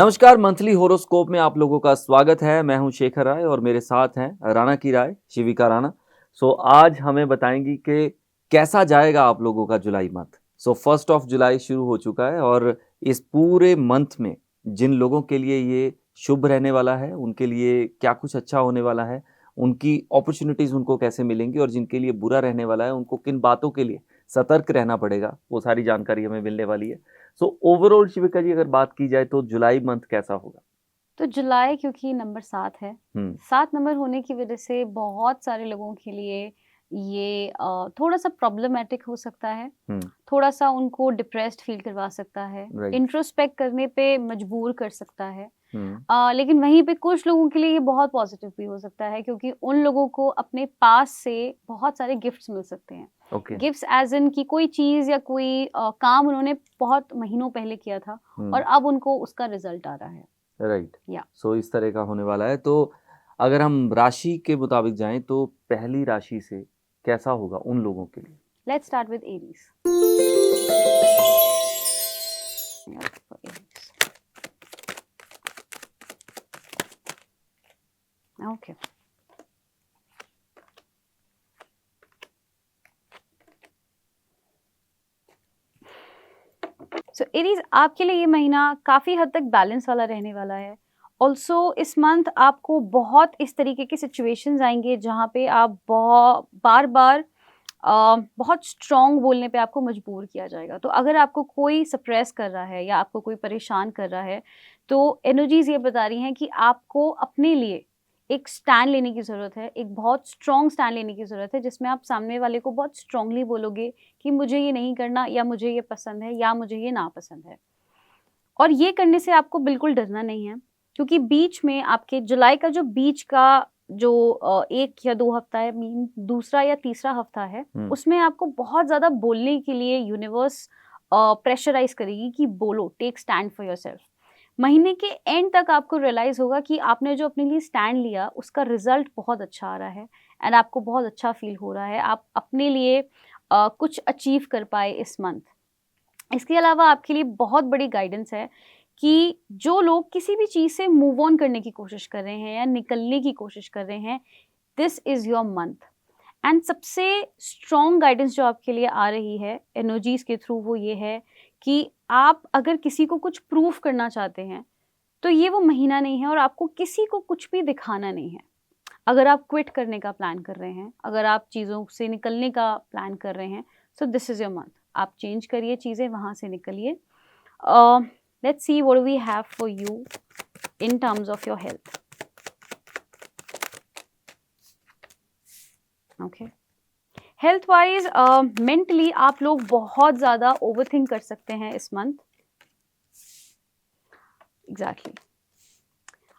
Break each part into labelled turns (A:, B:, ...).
A: नमस्कार, monthly horoscope में आप लोगों का स्वागत है। मैं हूं शेखर राय और मेरे साथ हैं राणा की राय, शिविका राणा। आज हमें बताएंगी कि कैसा जाएगा आप लोगों का जुलाई मंथ। 1 जुलाई शुरू हो चुका है और इस पूरे मंथ में जिन लोगों के लिए ये शुभ रहने वाला है, उनके लिए क्या कुछ अच्छा होने वाला है, उनकी अपॉर्चुनिटीज उनको कैसे मिलेंगी और जिनके लिए बुरा रहने वाला है, उनको किन बातों के लिए सतर्क रहना पड़ेगा, वो सारी जानकारी हमें मिलने वाली है। ओवरऑल शिविका जी, अगर बात की जाए तो जुलाई मंथ कैसा होगा?
B: तो जुलाई क्योंकि नंबर 7 है, 7 नंबर होने की वजह से बहुत सारे लोगों के लिए ये थोड़ा-सा प्रॉब्लमैटिक हो सकता है, थोड़ा-सा उनको डिप्रेस्ड फ़ील करवा सकता है,
A: राइट।
B: इंट्रोस्पेक्ट करने पे मजबूर कर सकता है।
A: हम्म।
B: लेकिन वहीं पे कुछ लोगों के लिए ये बहुत पॉज़िटिव भी हो सकता है क्योंकि उन लोगों को अपने पास से बहुत सारे गिफ्ट्स मिल सकते हैं।
A: ओके।
B: गिफ्ट्स ऐज़ इन कि कोई चीज़ या कोई काम उन्होंने बहुत महीनों पहले किया था और अब उनको उसका रिज़ल्ट आ रहा है।
A: राइट।
B: या
A: इस तरह का होने वाला है। तो अगर हम राशि के मुताबिक जाएं तो पहली राशि से कैसा होगा उन लोगों के लिए?
B: Let's start with Aries. Okay. So Aries, आपके लिए ये महीना काफ़ी हद तक बैलेंस वाला रहने वाला है। ऑल्सो इस मंथ आपको बहुत इस तरीके के सिचुएशंस आएंगे जहाँ पे आप बहुत बार बार बहुत स्ट्रॉन्ग बोलने पे आपको मजबूर किया जाएगा। तो अगर आपको कोई सप्रेस कर रहा है या आपको कोई परेशान कर रहा है, तो एनर्जीज ये बता रही हैं कि आपको अपने लिए एक स्टैंड लेने की ज़रूरत है, एक बहुत स्ट्रॉन्ग स्टैंड लेने की ज़रूरत है जिसमें आप सामने वाले को बहुत स्ट्रांगली बोलोगे कि मुझे ये नहीं करना या मुझे ये पसंद है या मुझे ये नापसंद है। और ये करने से आपको बिल्कुल डरना नहीं है क्योंकि बीच में आपके जुलाई का जो बीच का जो 1 या 2 हफ्ता है, मीन दूसरा या तीसरा हफ्ता है, उसमें आपको बहुत ज़्यादा बोलने के लिए यूनिवर्स प्रेशराइज़ करेगी कि बोलो, टेक स्टैंड फॉर योरसेल्फ। महीने के एंड तक आपको रियलाइज़ होगा कि आपने जो अपने लिए स्टैंड लिया, उसका रिज़ल्ट बहुत अच्छा आ रहा है एंड आपको बहुत अच्छा फ़ील हो रहा है। आप अपने लिए कुछ अचीव कर पाए इस मंथ। इसके अलावा आपके लिए बहुत बड़ी गाइडेंस है कि जो लोग किसी भी चीज़ से मूव ऑन करने की कोशिश कर रहे हैं या निकलने की कोशिश कर रहे हैं, this is your month. And सबसे स्ट्रॉन्ग गाइडेंस जो आपके लिए आ रही है एनर्जीज के थ्रू, वो ये है कि आप अगर किसी को कुछ प्रूफ करना चाहते हैं, तो ये वो महीना नहीं है और आपको किसी को कुछ भी दिखाना नहीं है। अगर आप क्विट करने का प्लान कर रहे हैं, अगर आप चीज़ों से निकलने का प्लान कर रहे हैं, so this is your month. आप चेंज करिए चीज़ें, वहाँ से निकलिए। Let's see what we have for you in terms of your health. Okay. Health wise mentally आप लोग बहुत ज़्यादा ओवरथिंक कर सकते हैं इस मंथ। एग्जैक्टली।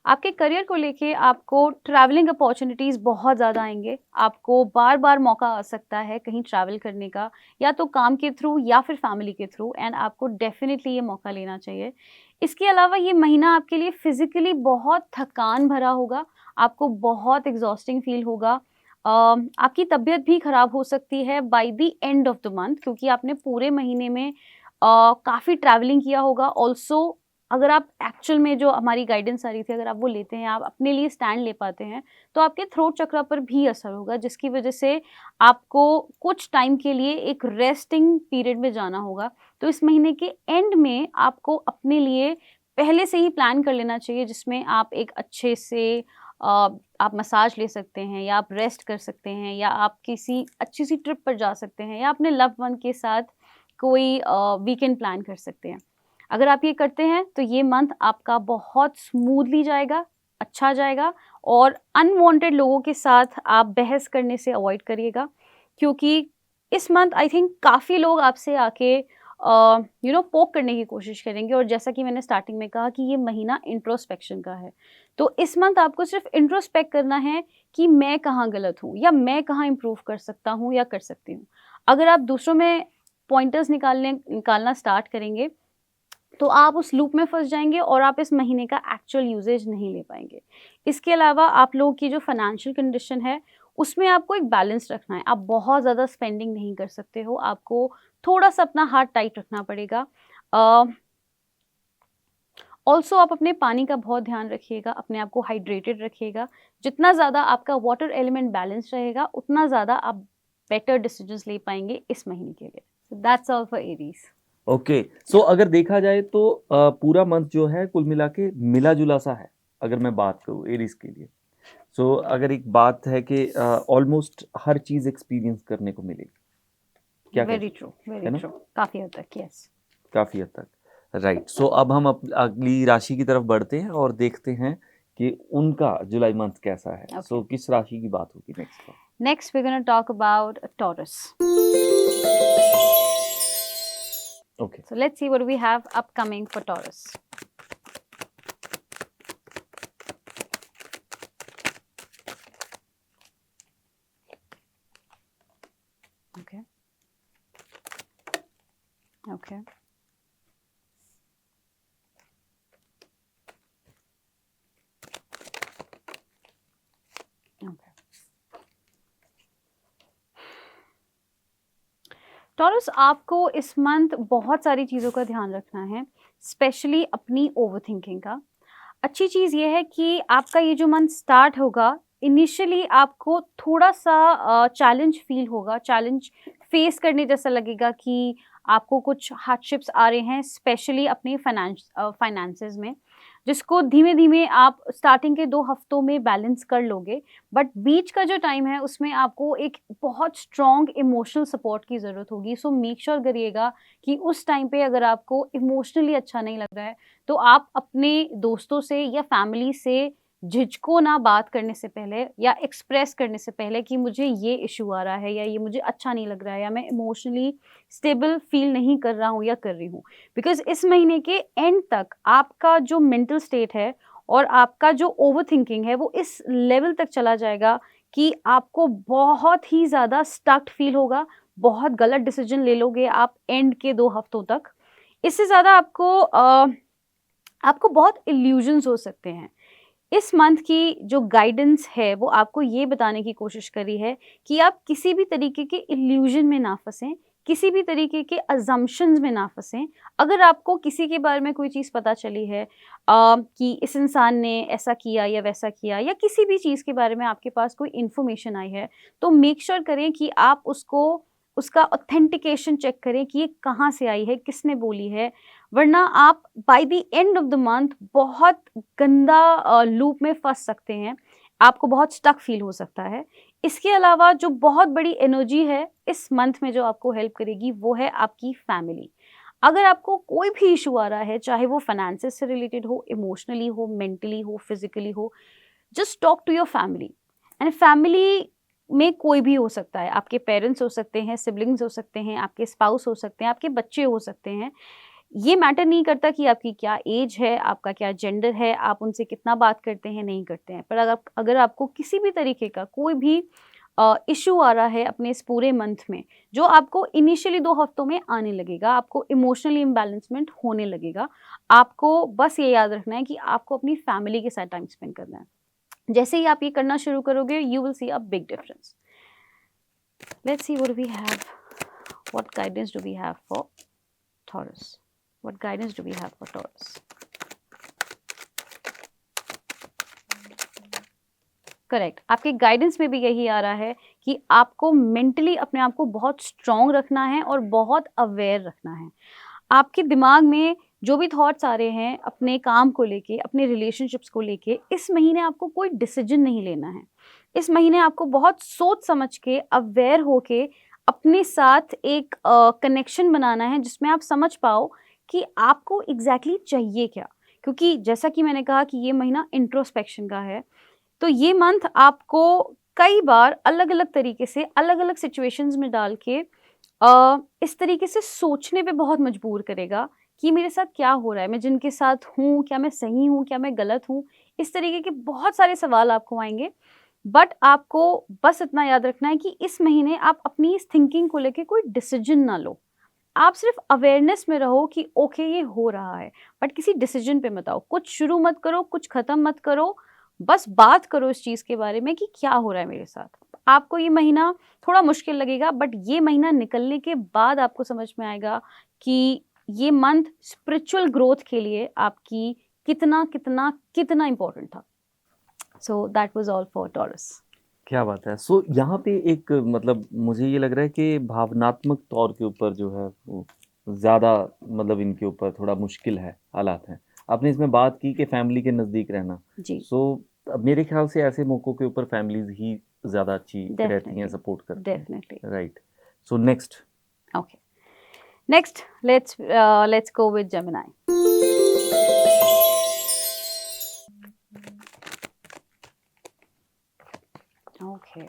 B: आपके करियर को लेके आपको ट्रैवलिंग अपॉर्चुनिटीज़ बहुत ज़्यादा आएंगे। आपको बार बार मौका आ सकता है कहीं ट्रैवल करने का, या तो काम के थ्रू या फिर फैमिली के थ्रू, एंड आपको डेफिनेटली ये मौका लेना चाहिए। इसके अलावा ये महीना आपके लिए फिजिकली बहुत थकान भरा होगा, आपको बहुत एग्जॉस्टिंग फील होगा। आपकी तबीयत भी खराब हो सकती है bye the end of the month क्योंकि आपने पूरे महीने में काफ़ी ट्रैवलिंग किया होगा। ऑल्सो अगर आप एक्चुअल में जो हमारी गाइडेंस आ रही थी, अगर आप वो लेते हैं, आप अपने लिए स्टैंड ले पाते हैं, तो आपके थ्रोट चक्र पर भी असर होगा जिसकी वजह से आपको कुछ टाइम के लिए एक रेस्टिंग पीरियड में जाना होगा। तो इस महीने के एंड में आपको अपने लिए पहले से ही प्लान कर लेना चाहिए जिसमें आप एक अच्छे से आप मसाज ले सकते हैं या आप रेस्ट कर सकते हैं या आप किसी अच्छी सी ट्रिप पर जा सकते हैं या अपने लव्ड वन के साथ कोई वीकेंड प्लान कर सकते हैं। अगर आप ये करते हैं तो ये मंथ आपका बहुत स्मूथली जाएगा, अच्छा जाएगा। और अनवांटेड लोगों के साथ आप बहस करने से अवॉइड करिएगा क्योंकि इस मंथ आई थिंक काफ़ी लोग आपसे आके पोक करने की कोशिश करेंगे। और जैसा कि मैंने स्टार्टिंग में कहा कि ये महीना इंट्रोस्पेक्शन का है, तो इस मंथ आपको सिर्फ इंट्रोस्पेक्ट करना है कि मैं कहाँ गलत हूँ या मैं कहाँ इम्प्रूव कर सकता हूँ या कर सकती हूँ। अगर आप दूसरों में पॉइंटर्स निकालना स्टार्ट करेंगे तो आप उस लूप में फंस जाएंगे और आप इस महीने का एक्चुअल यूजेज नहीं ले पाएंगे। इसके अलावा आप लोगों की जो फाइनेंशियल कंडीशन है, उसमें आपको एक बैलेंस रखना है। आप बहुत ज़्यादा स्पेंडिंग नहीं कर सकते हो, आपको थोड़ा सा अपना हाथ टाइट रखना पड़ेगा। ऑल्सो आप अपने पानी का बहुत ध्यान रखिएगा, अपने आप को हाइड्रेटेड रखिएगा। जितना ज़्यादा आपका वाटर एलिमेंट बैलेंस रहेगा, उतना ज़्यादा आप बेटर डिसीजंस ले पाएंगे इस महीने के लिए। So that's all for Aries.
A: Okay, so अगर देखा जाए तो पूरा मंथ जो है कुल मिला के मिला जुला सा है, अगर मैं बात करूँ एरीज के लिए। सो अगर एक बात है कि ऑलमोस्ट हर चीज एक्सपीरियंस करने को मिलेगी, क्या
B: वेरी
A: कहते
B: ट्रू,
A: है
B: वेरी
A: ना?
B: ट्रू, काफ़ी हद तक, यस।
A: काफी हद तक, राइट। सो अब हम अगली राशि की तरफ बढ़ते हैं और देखते हैं कि उनका जुलाई मंथ कैसा है।
B: Okay.
A: सो किस राशि की बात होगी नेक्स्ट पर?
B: Next, we're going to talk about Taurus.
A: Okay,
B: So let's see what we have upcoming for Taurus. Okay. Okay. Okay. Taurus, आपको इस मंथ बहुत सारी चीज़ों का ध्यान रखना है, स्पेशली अपनी ओवरथिंकिंग का। अच्छी चीज़ ये है कि आपका ये जो मंथ स्टार्ट होगा, इनिशियली आपको थोड़ा सा चैलेंज फील होगा, चैलेंज फेस करने जैसा लगेगा कि आपको कुछ हार्डशिप्स आ रहे हैं, स्पेशली अपने फाइनेंसेस में, जिसको धीमे धीमे आप स्टार्टिंग के 2 हफ्तों में बैलेंस कर लोगे। बट बीच का जो टाइम है उसमें आपको एक बहुत स्ट्रॉन्ग इमोशनल सपोर्ट की ज़रूरत होगी। सो मेक श्योर करिएगा कि उस टाइम पे अगर आपको इमोशनली अच्छा नहीं लग रहा है, तो आप अपने दोस्तों से या फैमिली से झिझको ना बात करने से पहले या एक्सप्रेस करने से पहले कि मुझे ये इशू आ रहा है या ये मुझे अच्छा नहीं लग रहा है या मैं इमोशनली स्टेबल फील नहीं कर रहा हूँ या कर रही हूँ। बिकॉज इस महीने के एंड तक आपका जो मेंटल स्टेट है और आपका जो ओवरथिंकिंग है वो इस लेवल तक चला जाएगा कि आपको बहुत ही ज़्यादा स्टक्ड फील होगा, बहुत गलत डिसीजन ले लोगे आप एंड के 2 हफ्तों तक। इससे ज़्यादा आपको बहुत इल्यूजन्स हो सकते हैं। इस मंथ की जो गाइडेंस है वो आपको ये बताने की कोशिश करी है कि आप किसी भी तरीके के इल्यूजन में ना फंसें, किसी भी तरीके के अजम्पशंस में ना फंसें। अगर आपको किसी के बारे में कोई चीज़ पता चली है कि इस इंसान ने ऐसा किया या वैसा किया, या किसी भी चीज़ के बारे में आपके पास कोई इन्फॉर्मेशन आई है, तो मेक श्योर करें कि आप उसका ऑथेंटिकेशन चेक करें कि ये कहाँ से आई है, किसने बोली है। वरना आप bye the end of the month बहुत गंदा लूप में फंस सकते हैं, आपको बहुत स्टक फील हो सकता है। इसके अलावा जो बहुत बड़ी एनर्जी है इस मंथ में जो आपको हेल्प करेगी वो है आपकी फैमिली। अगर आपको कोई भी इशू आ रहा है, चाहे वो फाइनेंसेस से रिलेटेड हो, इमोशनली हो, मेंटली हो, फिजिकली हो, just talk to your family. And family में कोई भी हो सकता है, आपके पेरेंट्स हो सकते हैं, सिबलिंग्स हो सकते हैं, आपके स्पाउस हो सकते हैं, आपके बच्चे हो सकते हैं। ये मैटर नहीं करता कि आपकी क्या एज है, आपका क्या जेंडर है, आप उनसे कितना बात करते हैं, नहीं करते हैं। पर अगर आपको किसी भी तरीके का कोई भी इशू आ रहा है अपने इस पूरे मंथ में, जो आपको इनिशियली 2 हफ्तों में आने लगेगा, आपको इमोशनली इम्बैलेंसमेंट होने लगेगा, आपको बस ये याद रखना है कि आपको अपनी फैमिली के साथ टाइम स्पेंड करना है। जैसे ही आप ये करना शुरू करोगे, you will see a big difference. Let's see what we have, what guidance do we have for Taurus. What guidance do we have for Taurus? Correct, आपके गाइडेंस में भी यही आ रहा है कि आपको मेंटली अपने आप को बहुत स्ट्रॉन्ग रखना है और बहुत अवेयर रखना है। आपके दिमाग में जो भी थॉट्स आ रहे हैं अपने काम को लेके, अपने रिलेशनशिप्स को लेके, इस महीने आपको कोई डिसीजन नहीं लेना है। इस महीने आपको बहुत सोच समझ के, अवेयर होके अपने साथ एक कनेक्शन बनाना है जिसमें आप समझ पाओ कि आपको एग्जैक्टली चाहिए क्या। क्योंकि जैसा कि मैंने कहा कि ये महीना इंट्रोस्पेक्शन का है, तो ये मंथ आपको कई बार अलग अलग तरीके से, अलग अलग सिचुएशंस में डाल के इस तरीके से सोचने पे बहुत मजबूर करेगा कि मेरे साथ क्या हो रहा है, मैं जिनके साथ हूँ, क्या मैं सही हूँ, क्या मैं गलत हूँ। इस तरीके के बहुत सारे सवाल आपको आएंगे। बट आपको बस इतना याद रखना है कि इस महीने आप अपनी इस थिंकिंग को लेके कोई डिसीजन ना लो। आप सिर्फ अवेयरनेस में रहो कि ओके ये हो रहा है, बट किसी डिसीजन पे मत आओ। कुछ शुरू मत करो, कुछ खत्म मत करो, बस बात करो इस चीज़ के बारे में कि क्या हो रहा है मेरे साथ। आपको ये महीना थोड़ा मुश्किल लगेगा, बट ये महीना निकलने के बाद आपको समझ में आएगा कि ये मंथ स्पिरिचुअल ग्रोथ के लिए आपकी कितना कितना कितना इम्पोर्टेंट था. So that was all for taurus.
A: क्या बात है। सो यहाँ पे एक मतलब मुझे ये लग रहा है कि भावनात्मक तौर के ऊपर जो है वो ज़्यादा मतलब इनके ऊपर थोड़ा मुश्किल है, हालात हैं। आपने इसमें बात की कि फैमिली के नज़दीक रहना।
B: जी.
A: सो अब मेरे ख्याल से ऐसे मौक़ों के ऊपर फैमिलीज़ ही ज़्यादा अच्छी रहती हैं,
B: डेफिनेटली.
A: सपोर्ट करती हैं।
B: Definitely.
A: Right. So next.
B: Okay. Next, let's go with Gemini. Okay.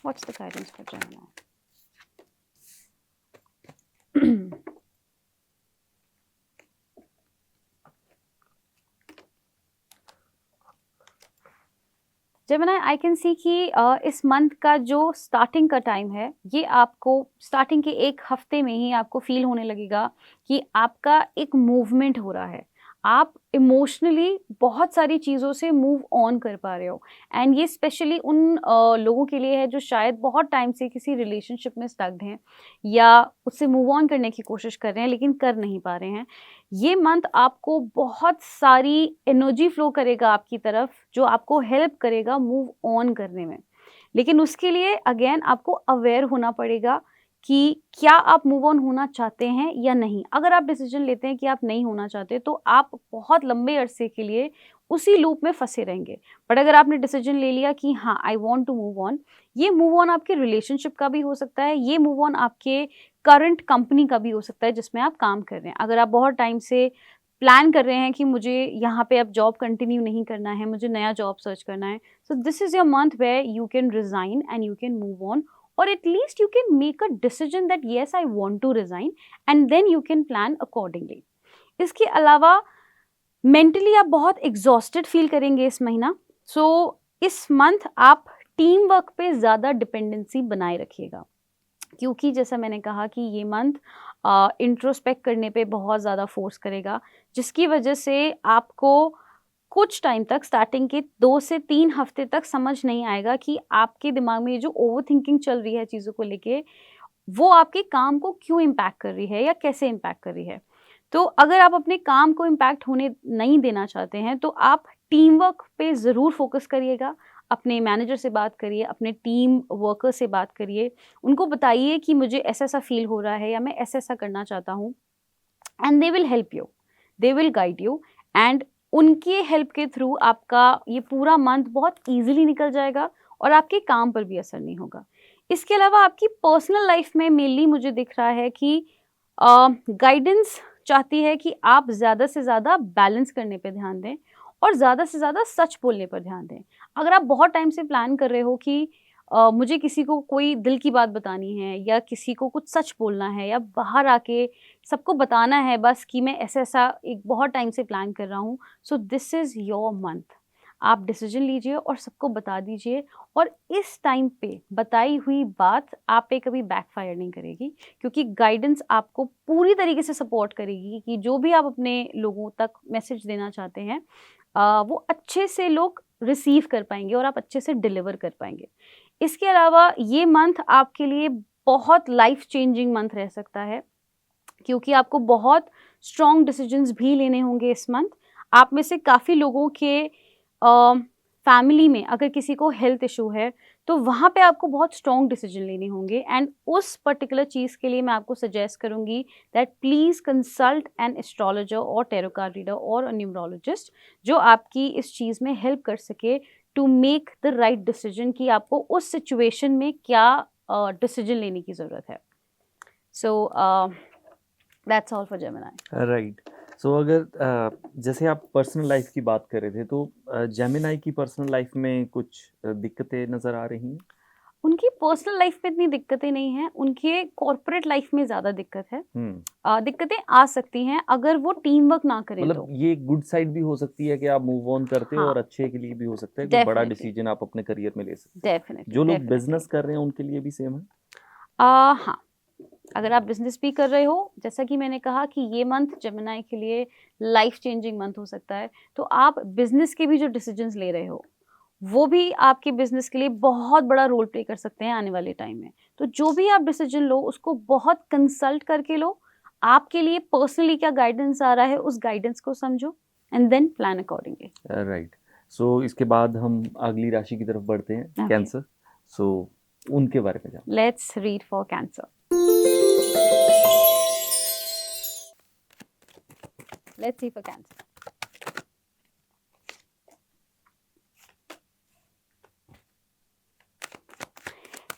B: What's the guidance for Gemini? Gemini, I can see कि इस मंथ का जो स्टार्टिंग का टाइम है, ये आपको स्टार्टिंग के एक हफ्ते में ही आपको फील होने लगेगा कि आपका एक मूवमेंट हो रहा है. आप इमोशनली बहुत सारी चीज़ों से मूव ऑन कर पा रहे हो. एंड ये स्पेशली उन लोगों के लिए है जो शायद बहुत टाइम से किसी रिलेशनशिप में स्टक्ड हैं या उससे मूव ऑन करने की कोशिश कर रहे हैं लेकिन कर नहीं पा रहे हैं. ये मंथ आपको बहुत सारी एनर्जी फ्लो करेगा आपकी तरफ, जो आपको हेल्प करेगा मूव ऑन करने में. लेकिन उसके लिए अगेन आपको अवेयर होना पड़ेगा कि क्या आप मूव ऑन होना चाहते हैं या नहीं. अगर आप डिसीजन लेते हैं कि आप नहीं होना चाहते तो आप बहुत लंबे अरसे के लिए उसी लूप में फंसे रहेंगे. बट अगर आपने डिसीजन ले लिया कि हाँ, I want to move on, ये मूव ऑन आपके रिलेशनशिप का भी हो सकता है, ये मूव ऑन आपके करंट कंपनी का भी हो सकता है जिसमें आप काम कर रहे हैं. अगर आप बहुत टाइम से प्लान कर रहे हैं कि मुझे यहाँ पे अब जॉब कंटिन्यू नहीं करना है, मुझे नया जॉब सर्च करना है, so this is your month where you can resign and you can move on, or at least you can make a decision that yes, I want to resign, and then you can plan accordingly. इसके अलावा mentally आप बहुत exhausted feel करेंगे इस महीना. सो इस month आप team work पे ज़्यादा डिपेंडेंसी बनाए रखिएगा, क्योंकि जैसा मैंने कहा कि ये मंथ इंट्रोस्पेक्ट करने पे बहुत ज़्यादा फोर्स करेगा, जिसकी वजह से आपको कुछ टाइम तक, स्टार्टिंग के 2 से 3 हफ्ते तक समझ नहीं आएगा कि आपके दिमाग में ये जो ओवर थिंकिंग चल रही है चीज़ों को लेके, वो आपके काम को क्यों इम्पैक्ट कर रही है या कैसे इम्पैक्ट कर रही है. तो अगर आप अपने काम को इम्पैक्ट होने नहीं देना चाहते हैं तो आप टीम वर्क पे ज़रूर फोकस करिएगा. अपने मैनेजर से बात करिए, अपने टीम वर्कर से बात करिए, उनको बताइए कि मुझे ऐसा ऐसा फील हो रहा है या मैं ऐसा ऐसा करना चाहता हूँ. And they will help you, they will guide you, and उनके हेल्प के थ्रू आपका ये पूरा मंथ बहुत इजीली निकल जाएगा और आपके काम पर भी असर नहीं होगा. इसके अलावा आपकी पर्सनल लाइफ में मेनली मुझे दिख रहा है कि गाइडेंस चाहती है कि आप ज़्यादा से ज़्यादा बैलेंस करने पे ध्यान दें और ज़्यादा से ज़्यादा सच बोलने पर ध्यान दें. अगर आप बहुत टाइम से प्लान कर रहे हो कि मुझे किसी को कोई दिल की बात बतानी है या किसी को कुछ सच बोलना है या बाहर आके सबको बताना है बस कि मैं ऐसा ऐसा एक बहुत टाइम से प्लान कर रहा हूँ, सो दिस इज़ योर मंथ. आप डिसीजन लीजिए और सबको बता दीजिए, और इस टाइम पे बताई हुई बात आप पे कभी बैकफायर नहीं करेगी, क्योंकि गाइडेंस आपको पूरी तरीके से सपोर्ट करेगी कि जो भी आप अपने लोगों तक मैसेज देना चाहते हैं वो अच्छे से लोग रिसीव कर पाएंगे और आप अच्छे से डिलीवर कर पाएंगे. इसके अलावा ये मंथ आपके लिए बहुत लाइफ चेंजिंग मंथ रह सकता है, क्योंकि आपको बहुत स्ट्रॉन्ग डिसीजंस भी लेने होंगे इस मंथ. आप में से काफ़ी लोगों के फैमिली में अगर किसी को हेल्थ इशू है तो वहाँ पे आपको बहुत स्ट्रॉन्ग डिसीजन लेने होंगे, एंड उस पर्टिकुलर चीज़ के लिए मैं आपको सजेस्ट करूँगी that please consult an astrologer और टैरो कार्ड रीडर और अ न्यूमरोलॉजिस्ट, जो आपकी इस चीज़ में हेल्प कर सके to make the right decision कि आपको उस सिचुएशन में क्या डिसीजन लेने की ज़रूरत है. So that's all for Gemini.
A: Right. So अगर जैसे आप पर्सनल लाइफ की बात कर रहे थे, तो जेमिनाई की पर्सनल लाइफ में कुछ दिक्कतें नज़र आ रही हैं?
B: उनकी पर्सनल लाइफ में इतनी दिक्कतें नहीं हैं, उनके कॉर्पोरेट लाइफ में ज़्यादा दिक्कत है. दिक्कतें आ सकती हैं अगर वो टीम वर्क ना करें तो.
A: मतलब ये गुड साइड भी हो सकती है कि आप मूव ऑन करते हो,
B: हाँ,
A: और अच्छे के लिए भी हो सकता है कि बड़ा
B: डेफिनेटली,
A: डिसीजन आप अपने करियर में ले सकते हैं.
B: डेफिनेटली,
A: जो लोग
B: डेफिनेटली.
A: बिजनेस कर रहे हैं उनके लिए भी सेम है?
B: हाँ, अगर आप बिजनेस भी कर रहे हो, जैसा कि मैंने कहा कि ये मंथ जेमिनी के लिए लाइफ चेंजिंग मंथ हो सकता है, तो आप बिजनेस के भी जो डिसीजंस ले रहे हो वो भी आपके बिजनेस के लिए बहुत बड़ा रोल प्ले कर सकते हैं आने वाले टाइम में। तो जो भी आप डिसीजन लो उसको बहुत कंसल्ट करके लो। आपके लिए पर्सनली क्या गाइडेंस आ रहा है उस गाइडेंस को समझो and then plan accordingly.
A: Right. So इसके बाद हम अगली राशि की तरफ बढ़ते हैं,
B: Okay.
A: कैंसर। सो उनके बारे में जान।
B: Let's read for cancer. Let's see for cancer.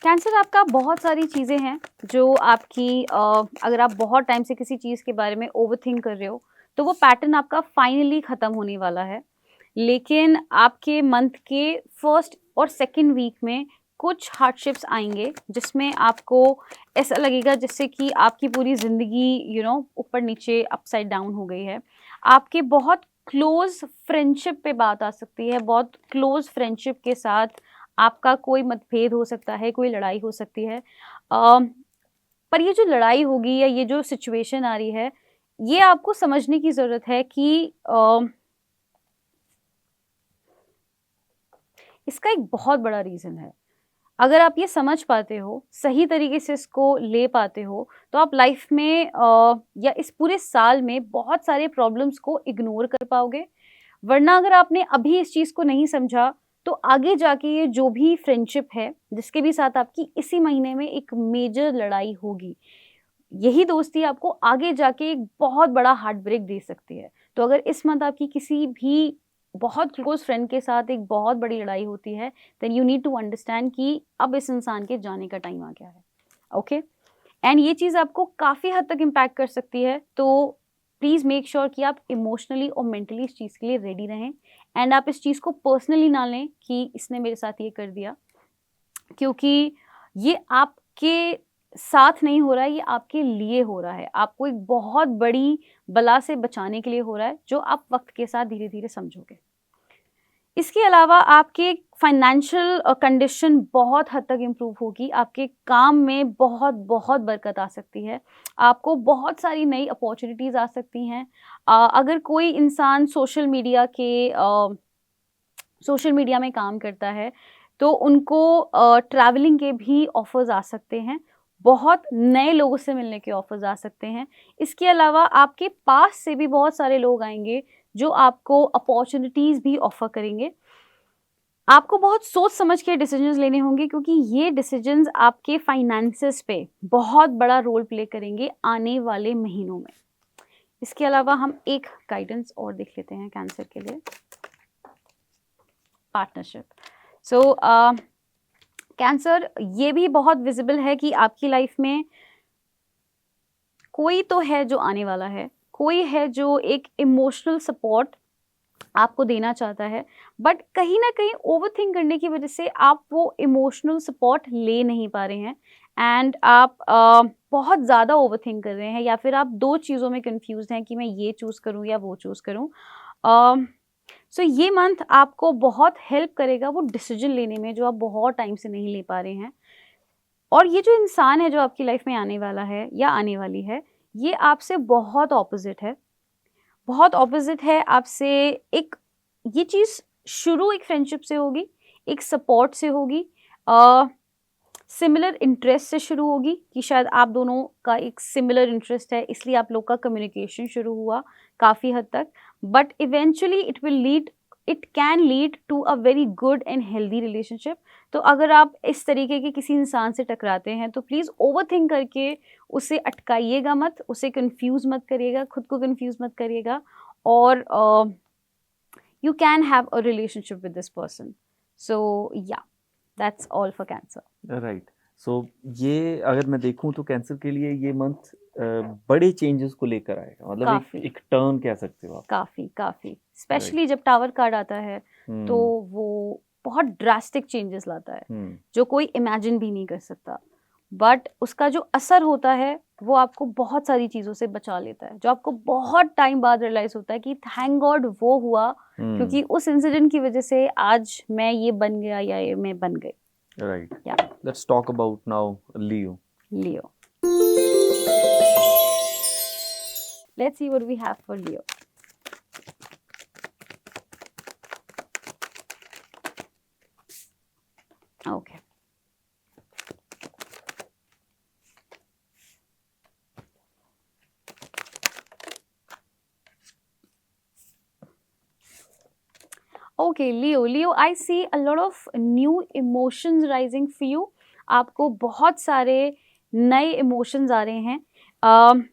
B: Cancer आपका बहुत सारी चीज़ें हैं जो आपकी अगर आप बहुत टाइम से किसी चीज़ के बारे में ओवरथिंक कर रहे हो तो वो पैटर्न आपका फाइनली ख़त्म होने वाला है। लेकिन आपके मंथ के फर्स्ट और सेकंड वीक में कुछ हार्डशिप्स आएंगे जिसमें आपको ऐसा लगेगा जैसे कि आपकी पूरी ज़िंदगी ऊपर नीचे अपसाइड डाउन हो गई है। आपके बहुत क्लोज फ्रेंडशिप पे बात आ सकती है। बहुत क्लोज फ्रेंडशिप के साथ आपका कोई मतभेद हो सकता है, कोई लड़ाई हो सकती है। पर ये जो लड़ाई होगी या ये जो सिचुएशन आ रही है, ये आपको समझने की ज़रूरत है कि इसका एक बहुत बड़ा रीज़न है। अगर आप ये समझ पाते हो, सही तरीके से इसको ले पाते हो, तो आप लाइफ में या इस पूरे साल में बहुत सारे प्रॉब्लम्स को इग्नोर कर पाओगे। वरना अगर आपने अभी इस चीज़ को नहीं समझा, तो आगे जाके ये जो भी फ्रेंडशिप है, जिसके भी साथ आपकी इसी महीने में एक मेजर लड़ाई होगी, यही दोस्ती आपको आगे जाके एक बहुत बड़ा हार्ट ब्रेक दे सकती है। तो अगर इस मंथ आपकी किसी भी बहुत क्लोज़ फ्रेंड के साथ एक बहुत बड़ी लड़ाई होती है, then you need to understand कि अब इस इंसान के जाने का टाइम आ गया है। ओके? एंड ये चीज़ आपको काफ़ी हद तक इम्पैक्ट कर सकती है। तो प्लीज़ मेक श्योर कि आप इमोशनली और मेंटली इस चीज़ के लिए रेडी रहें एंड आप इस चीज़ को पर्सनली ना लें कि इसने मेरे साथ ये कर दिया, क्योंकि ये आपके साथ नहीं हो रहा है, ये आपके लिए हो रहा है। आपको एक बहुत बड़ी बला से बचाने के लिए हो रहा है, जो आप वक्त के साथ धीरे-धीरे समझोगे। इसके अलावा आपके फाइनेंशियल कंडीशन बहुत हद तक इम्प्रूव होगी। आपके काम में बहुत बहुत बरकत आ सकती है। आपको बहुत सारी नई अपॉर्चुनिटीज़ आ सकती हैं। अगर कोई इंसान सोशल मीडिया में काम करता है, तो उनको ट्रैवलिंग के भी ऑफ़र्स आ सकते हैं। बहुत नए लोगों से मिलने के ऑफ़र्स आ सकते हैं। इसके अलावा आपके पास से भी बहुत सारे लोग आएँगे, जो आपको अपॉर्चुनिटीज़ भी ऑफ़र करेंगे। आपको बहुत सोच समझ के डिसीजंस लेने होंगे, क्योंकि ये डिसीजंस आपके फाइनेंसेस पे बहुत बड़ा रोल प्ले करेंगे आने वाले महीनों में। इसके अलावा हम एक गाइडेंस और देख लेते हैं कैंसर के लिए, पार्टनरशिप। सो कैंसर, ये भी बहुत विजिबल है कि आपकी लाइफ में कोई तो है जो आने वाला है, कोई है जो एक इमोशनल सपोर्ट आपको देना चाहता है, बट कहीं न कहीं ओवरथिंक करने की वजह से आप वो इमोशनल सपोर्ट ले नहीं पा रहे हैं एंड आप बहुत ज़्यादा ओवरथिंक कर रहे हैं, या फिर आप 2 चीज़ों में कन्फ्यूज़्ड हैं कि मैं ये चूज़ करूँ या वो चूज़ करूँ। सो ये मंथ आपको बहुत हेल्प करेगा वो डिसीजन लेने में, जो आप बहुत टाइम से नहीं ले पा रहे हैं। और ये जो इंसान है जो आपकी लाइफ में आने वाला है या आने वाली है, ये आपसे बहुत ऑपोज़िट है। बहुत ऑपोज़िट है आपसे। एक ये चीज़ शुरू एक फ्रेंडशिप से होगी, एक सपोर्ट से होगी, सिमिलर इंटरेस्ट से शुरू होगी कि शायद आप दोनों का एक सिमिलर इंटरेस्ट है, इसलिए आप लोग का कम्युनिकेशन शुरू हुआ काफ़ी हद तक। But eventually it can lead to a very good and healthy relationship. तो अगर आप इस तरीके के किसी इंसान से टकराते हैं, तो प्लीज़ ओवरथिंक करके उसे अटकाइएगा मत, उसे कन्फ्यूज़ मत करिएगा, खुद को कन्फ्यूज़ मत करिएगा, और you can have a relationship with this person. So yeah, that's all for cancer.
A: Right. So ये अगर मैं देखूं तो कैंसर के लिए ये मंथ बड़े चेंजेस को लेकर आएगा, मतलब
B: काफी।
A: एक टर्न कह सकते हो आप।
B: काफ़ी स्पेशली जब टावर कार्ड आता है, तो वो बहुत ड्रास्टिक चेंजेस लाता है, जो कोई इमेजिन भी नहीं कर सकता। बट उसका जो असर होता है वो आपको बहुत सारी चीज़ों से बचा लेता है, जो आपको बहुत टाइम बाद रियलाइज़ होता है कि थैंक गॉड वो हुआ, क्योंकि उस इंसिडेंट की वजह से आज मैं ये बन गया या ये मैं बन गई।
A: राइट।
B: या
A: let's talk about now Leo.
B: Leo, let's see what we have for Leo. Okay okay Leo, I see a lot of new emotions rising for you. आपको बहुत सारे नए इमोशंस आ रहे हैं।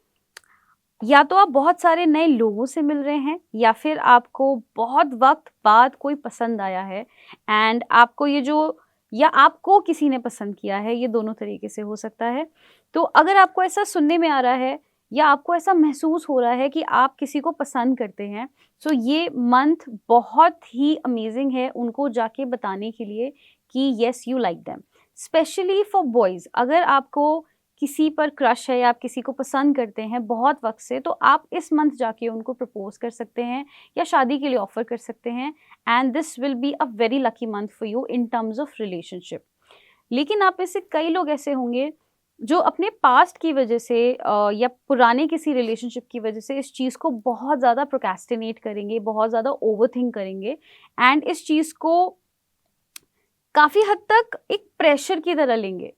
B: या तो आप बहुत सारे नए लोगों से मिल रहे हैं, या फिर आपको बहुत वक्त बाद कोई पसंद आया है एंड आपको ये जो, या आपको किसी ने पसंद किया है, ये दोनों तरीके से हो सकता है। तो अगर आपको ऐसा सुनने में आ रहा है या आपको ऐसा महसूस हो रहा है कि आप किसी को पसंद करते हैं, सो ये मंथ बहुत ही अमेजिंग है उनको जाके बताने के लिए कि yes you like them. Specially for boys, अगर आपको किसी पर क्रश है या आप किसी को पसंद करते हैं बहुत वक्त से, तो आप इस मंथ जाके उनको प्रपोज कर सकते हैं या शादी के लिए ऑफर कर सकते हैं, and this will be a very lucky month for you in terms of relationship. लेकिन आप में से कई लोग ऐसे होंगे जो अपने पास्ट की वजह से या पुराने किसी रिलेशनशिप की वजह से इस चीज़ को बहुत ज़्यादा प्रोक्रेस्टिनेट करेंगे, बहुत ज़्यादा ओवरथिंक करेंगे, एंड इस चीज़ को काफ़ी हद तक एक प्रेशर की तरह लेंगे,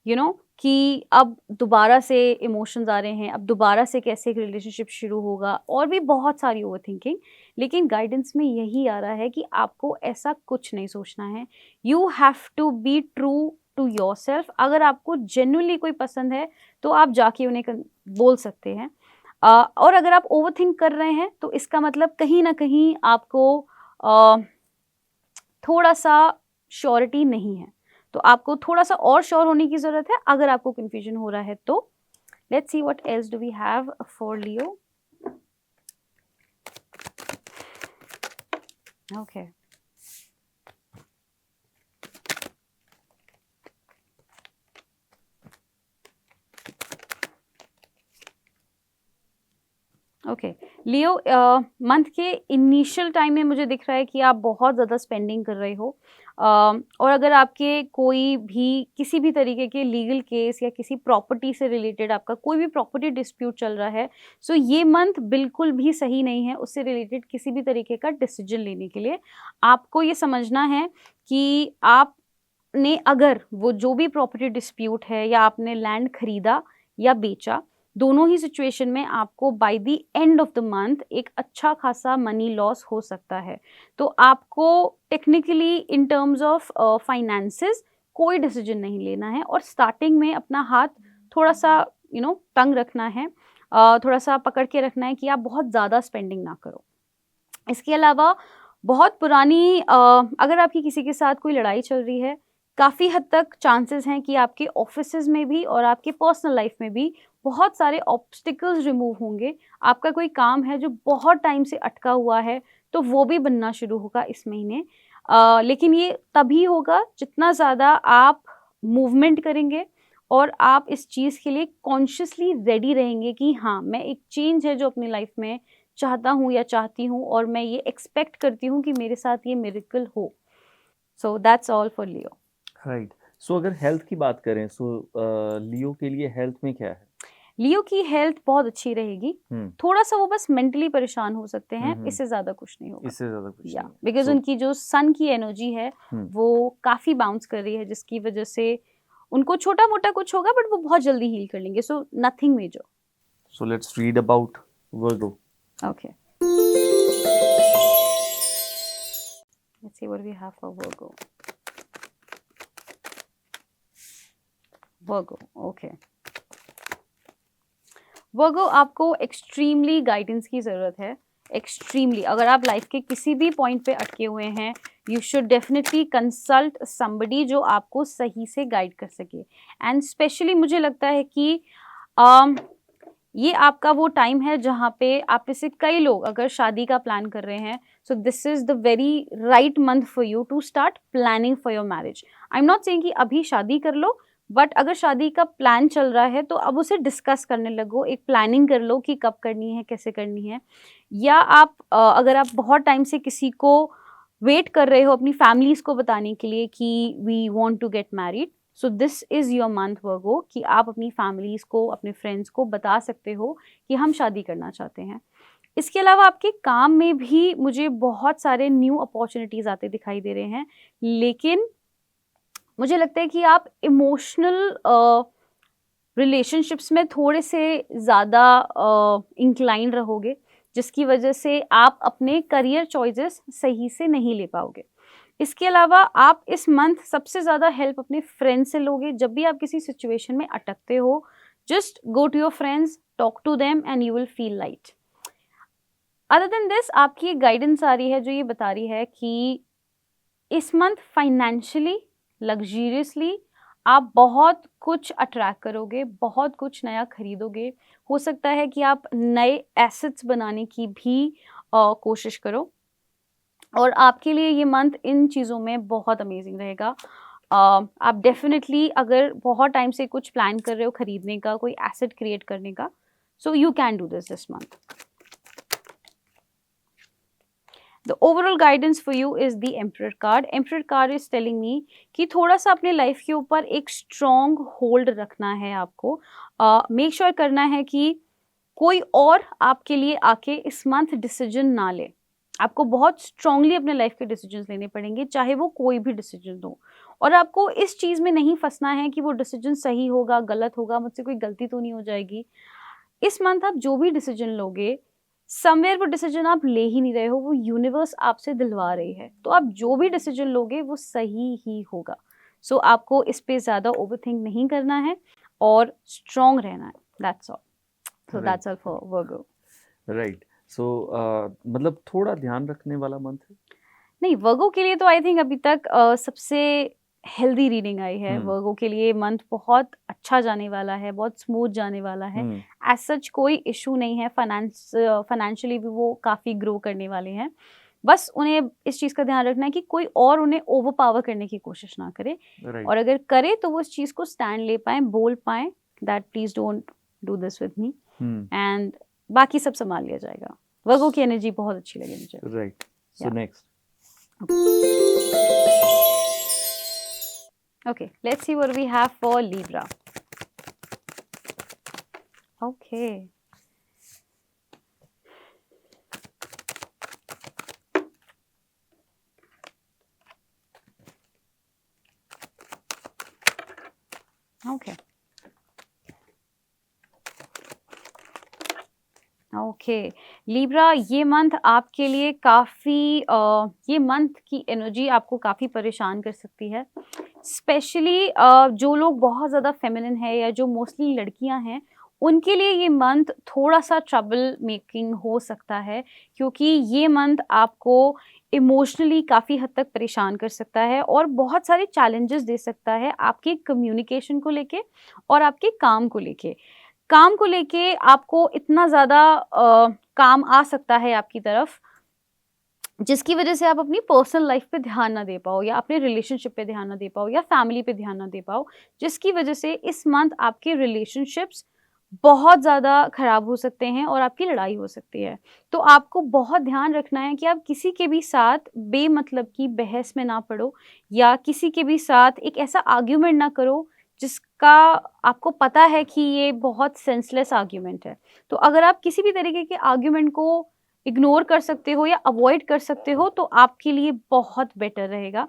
B: यू नो, कि अब दोबारा से इमोशंस आ रहे हैं, अब दोबारा से कैसे एक रिलेशनशिप शुरू होगा, और भी बहुत सारी ओवरथिंकिंग। लेकिन गाइडेंस में यही आ रहा है कि आपको ऐसा कुछ नहीं सोचना है। You have to be true to yourself. अगर आपको जेन्युइनली कोई पसंद है तो आप जाके उन्हें बोल सकते हैं। और अगर आप ओवरथिंक कर रहे हैं तो इसका मतलब कहीं ना कहीं आपको थोड़ा सा श्योरिटी नहीं है, तो आपको थोड़ा सा और श्योर होने की ज़रूरत है अगर आपको कन्फ्यूजन हो रहा है तो। Let's see what else do we have for Leo. Okay, okay Leo, month के इनिशियल टाइम में मुझे दिख रहा है कि आप बहुत ज़्यादा स्पेंडिंग कर रहे हो, और अगर आपके कोई भी किसी भी तरीके के लीगल केस या किसी प्रॉपर्टी से रिलेटेड आपका कोई भी प्रॉपर्टी डिस्प्यूट चल रहा है, सो ये मंथ बिल्कुल भी सही नहीं है उससे रिलेटेड किसी भी तरीके का डिसीजन लेने के लिए। आपको ये समझना है कि आपने अगर वो जो भी प्रॉपर्टी डिस्प्यूट है या आपने लैंड खरीदा या बेचा, दोनों ही सिचुएशन में आपको bye the end of the month एक अच्छा खासा मनी लॉस हो सकता है। तो आपको technically in terms of finances कोई डिसीजन नहीं लेना है, और स्टार्टिंग में अपना हाथ थोड़ा सा तंग रखना है, थोड़ा सा पकड़ के रखना है कि आप बहुत ज़्यादा स्पेंडिंग ना करो। इसके अलावा बहुत पुरानी अगर आपकी किसी के साथ कोई लड़ाई चल रही है, काफ़ी हद तक चांसेस हैं कि आपके ऑफिसेज में भी और आपके पर्सनल लाइफ में भी बहुत सारे ऑब्स्टिकल्स रिमूव होंगे। आपका कोई काम है जो बहुत टाइम से अटका हुआ है, तो वो भी बनना शुरू होगा इस महीने। लेकिन ये तभी होगा जितना ज़्यादा आप मूवमेंट करेंगे और आप इस चीज़ के लिए कॉन्शियसली रेडी रहेंगे कि हाँ, मैं एक चेंज है जो अपनी लाइफ में चाहता हूँ या चाहती हूँ, और मैं ये एक्सपेक्ट करती हूँ कि मेरे साथ ये मिरेकल हो। So that's all for Leo.
A: Right. So अगर हेल्थ की बात करें, लियो के लिए हेल्थ में क्या है?
B: लियो की हेल्थ बहुत अच्छी रहेगी। थोड़ा सा वो बस मेंटली परेशान हो सकते हैं, इससे ज्यादा कुछ नहीं होगा।
A: इससे ज्यादा कुछ
B: या
A: नहीं है।
B: बिकॉज उनकी जो सन की एनर्जी है वो काफी बाउंस कर रही है, जिसकी वजह से उनको छोटा मोटा कुछ होगा बट वो बहुत जल्दी हील कर लेंगे। So nothing major.
A: So let's read about Virgo.
B: Okay, let's see what we have for Virgo. Virgo, okay. Virgo, आपको एक्सट्रीमली गाइडेंस की ज़रूरत है। एक्सट्रीमली, अगर आप लाइफ के किसी भी पॉइंट पे अटके हुए हैं, you should definitely consult somebody जो आपको सही से गाइड कर सके। एंड स्पेशली मुझे लगता है कि ये आपका वो टाइम है जहाँ पे आप में से कई लोग अगर शादी का प्लान कर रहे हैं, so this is the very right month for you to start planning for your marriage. I am not saying कि अभी शादी कर लो, बट अगर शादी का प्लान चल रहा है तो अब उसे डिस्कस करने लगो, एक प्लानिंग कर लो कि कब करनी है, कैसे करनी है। या आप अगर आप बहुत टाइम से किसी को वेट कर रहे हो अपनी फैमिलीज़ को बताने के लिए कि we want to get married, so this is your month Virgo, कि आप अपनी फैमिलीज़ को, अपने फ्रेंड्स को बता सकते हो कि हम शादी करना चाहते हैं। इसके अलावा आपके काम में भी मुझे बहुत सारे न्यू अपॉर्चुनिटीज़ आते दिखाई दे रहे हैं, लेकिन मुझे लगता है कि आप इमोशनल रिलेशनशिप्स में थोड़े से ज़्यादा इंक्लाइन रहोगे, जिसकी वजह से आप अपने करियर चॉइसेस सही से नहीं ले पाओगे। इसके अलावा आप इस मंथ सबसे ज़्यादा हेल्प अपने फ्रेंड से लोगे। जब भी आप किसी सिचुएशन में अटकते हो, just go to your friends, talk to them and you will feel light. Other than this, आपकी एक गाइडेंस आ रही है जो ये बता रही है कि इस मंथ फाइनेंशियली, लग्जरियसली आप बहुत कुछ अट्रैक्ट करोगे, बहुत कुछ नया खरीदोगे। हो सकता है कि आप नए एसेट्स बनाने की भी कोशिश करो, और आपके लिए ये मंथ इन चीज़ों में बहुत अमेजिंग रहेगा। आप डेफिनेटली अगर बहुत टाइम से कुछ प्लान कर रहे हो खरीदने का, कोई एसेट क्रिएट करने का, so you can do this month. The overall guidance for you is the Emperor card. Emperor card is telling me कि थोड़ा सा अपने लाइफ के ऊपर एक स्ट्रॉन्ग होल्ड रखना है आपको। मेक श्योर करना है कि कोई और आपके लिए आके इस मंथ डिसीजन ना ले। आपको बहुत स्ट्रांगली अपने लाइफ के डिसीजंस लेने पड़ेंगे, चाहे वो कोई भी डिसीजन हो। और आपको इस चीज़ में नहीं फंसना है कि वो डिसीजन सही होगा, गलत होगा, मुझसे कोई गलती तो नहीं हो जाएगी। इस मंथ आप जो भी डिसीजन लोगे, समवेयर वो डिसीजन आप ले ही नहीं रहे हो, वो यूनिवर्स आपसे दिलवा रही है। तो आप जो भी डिसीजन लोगे वो सही ही होगा। सो आपको इस पे ज़्यादा ओवरथिंक नहीं करना है और स्ट्रांग रहना है। That's all. So that's all for Virgo.
A: Right. So मतलब थोड़ा ध्यान रखने वाला मंथ है।
B: नहीं, वर्गो के लिए तो आई थिंक अभी तक सबसे हेल्दी रीडिंग आई है। वर्गो के लिए मंथ बहुत अच्छा जाने वाला है, बहुत स्मूथ जाने वाला है। एज सच कोई इशू नहीं है, फाइनेंशियली भी वो काफ़ी ग्रो करने वाले हैं। बस उन्हें इस चीज़ का ध्यान रखना है कि कोई और उन्हें ओवर पावर करने की कोशिश ना करे, और अगर करे तो वो इस चीज़ को स्टैंड ले पाए, बोल पाए that please don't do this with me, and बाकी सब संभाल लिया जाएगा। वर्गो की एनर्जी बहुत अच्छी लगी मुझे।
A: Right. So next.
B: Okay, let's see what we have for Libra. Okay. Okay. Okay Libra, ये मंथ आपके लिए काफ़ी ये मंथ की एनर्जी आपको काफ़ी परेशान कर सकती है। स्पेशली जो लोग बहुत ज़्यादा फेमिनिन है या जो मोस्टली लड़कियां हैं, उनके लिए ये मंथ थोड़ा सा ट्रबल मेकिंग हो सकता है, क्योंकि ये मंथ आपको इमोशनली काफ़ी हद तक परेशान कर सकता है और बहुत सारे चैलेंजेस दे सकता है आपके कम्युनिकेशन को लेके और आपके काम को लेके। काम को लेके आपको इतना ज़्यादा काम आ सकता है आपकी तरफ, जिसकी वजह से आप अपनी पर्सनल लाइफ पे ध्यान ना दे पाओ, या अपने रिलेशनशिप पे ध्यान ना दे पाओ, या फैमिली पे ध्यान ना दे पाओ, जिसकी वजह से इस मंथ आपके रिलेशनशिप्स बहुत ज़्यादा खराब हो सकते हैं और आपकी लड़ाई हो सकती है। तो आपको बहुत ध्यान रखना है कि आप किसी के भी साथ बेमतलब की बहस में ना पड़ो, या किसी के भी साथ एक ऐसा आर्ग्यूमेंट ना करो जिसका आपको पता है कि ये बहुत सेंसलेस आर्ग्यूमेंट है। तो अगर आप किसी भी तरीके के आर्ग्यूमेंट को इग्नोर कर सकते हो या अवॉइड कर सकते हो तो आपके लिए बहुत बेटर रहेगा।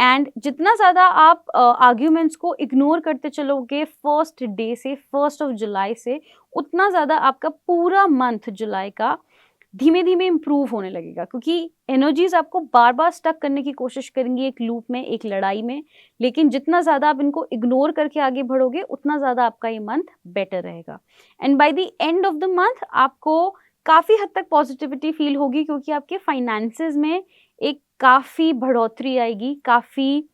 B: एंड जितना ज़्यादा आप आर्ग्यूमेंट्स को इग्नोर करते चलोगे फर्स्ट डे से, 1 जुलाई से, उतना ज़्यादा आपका पूरा मंथ जुलाई का धीमे धीमे इम्प्रूव होने लगेगा, क्योंकि एनर्जीज आपको बार बार स्टक करने की कोशिश करेंगी एक लूप में, एक लड़ाई में। लेकिन जितना ज़्यादा आप इनको इग्नोर करके आगे बढ़ोगे, उतना ज़्यादा आपका ये मंथ बेटर रहेगा। And by the end of the month आपको काफ़ी हद तक पॉजिटिविटी फील होगी, क्योंकि आपके फाइनेंसेस में एक काफ़ी बढ़ोतरी आएगी, काफ़ी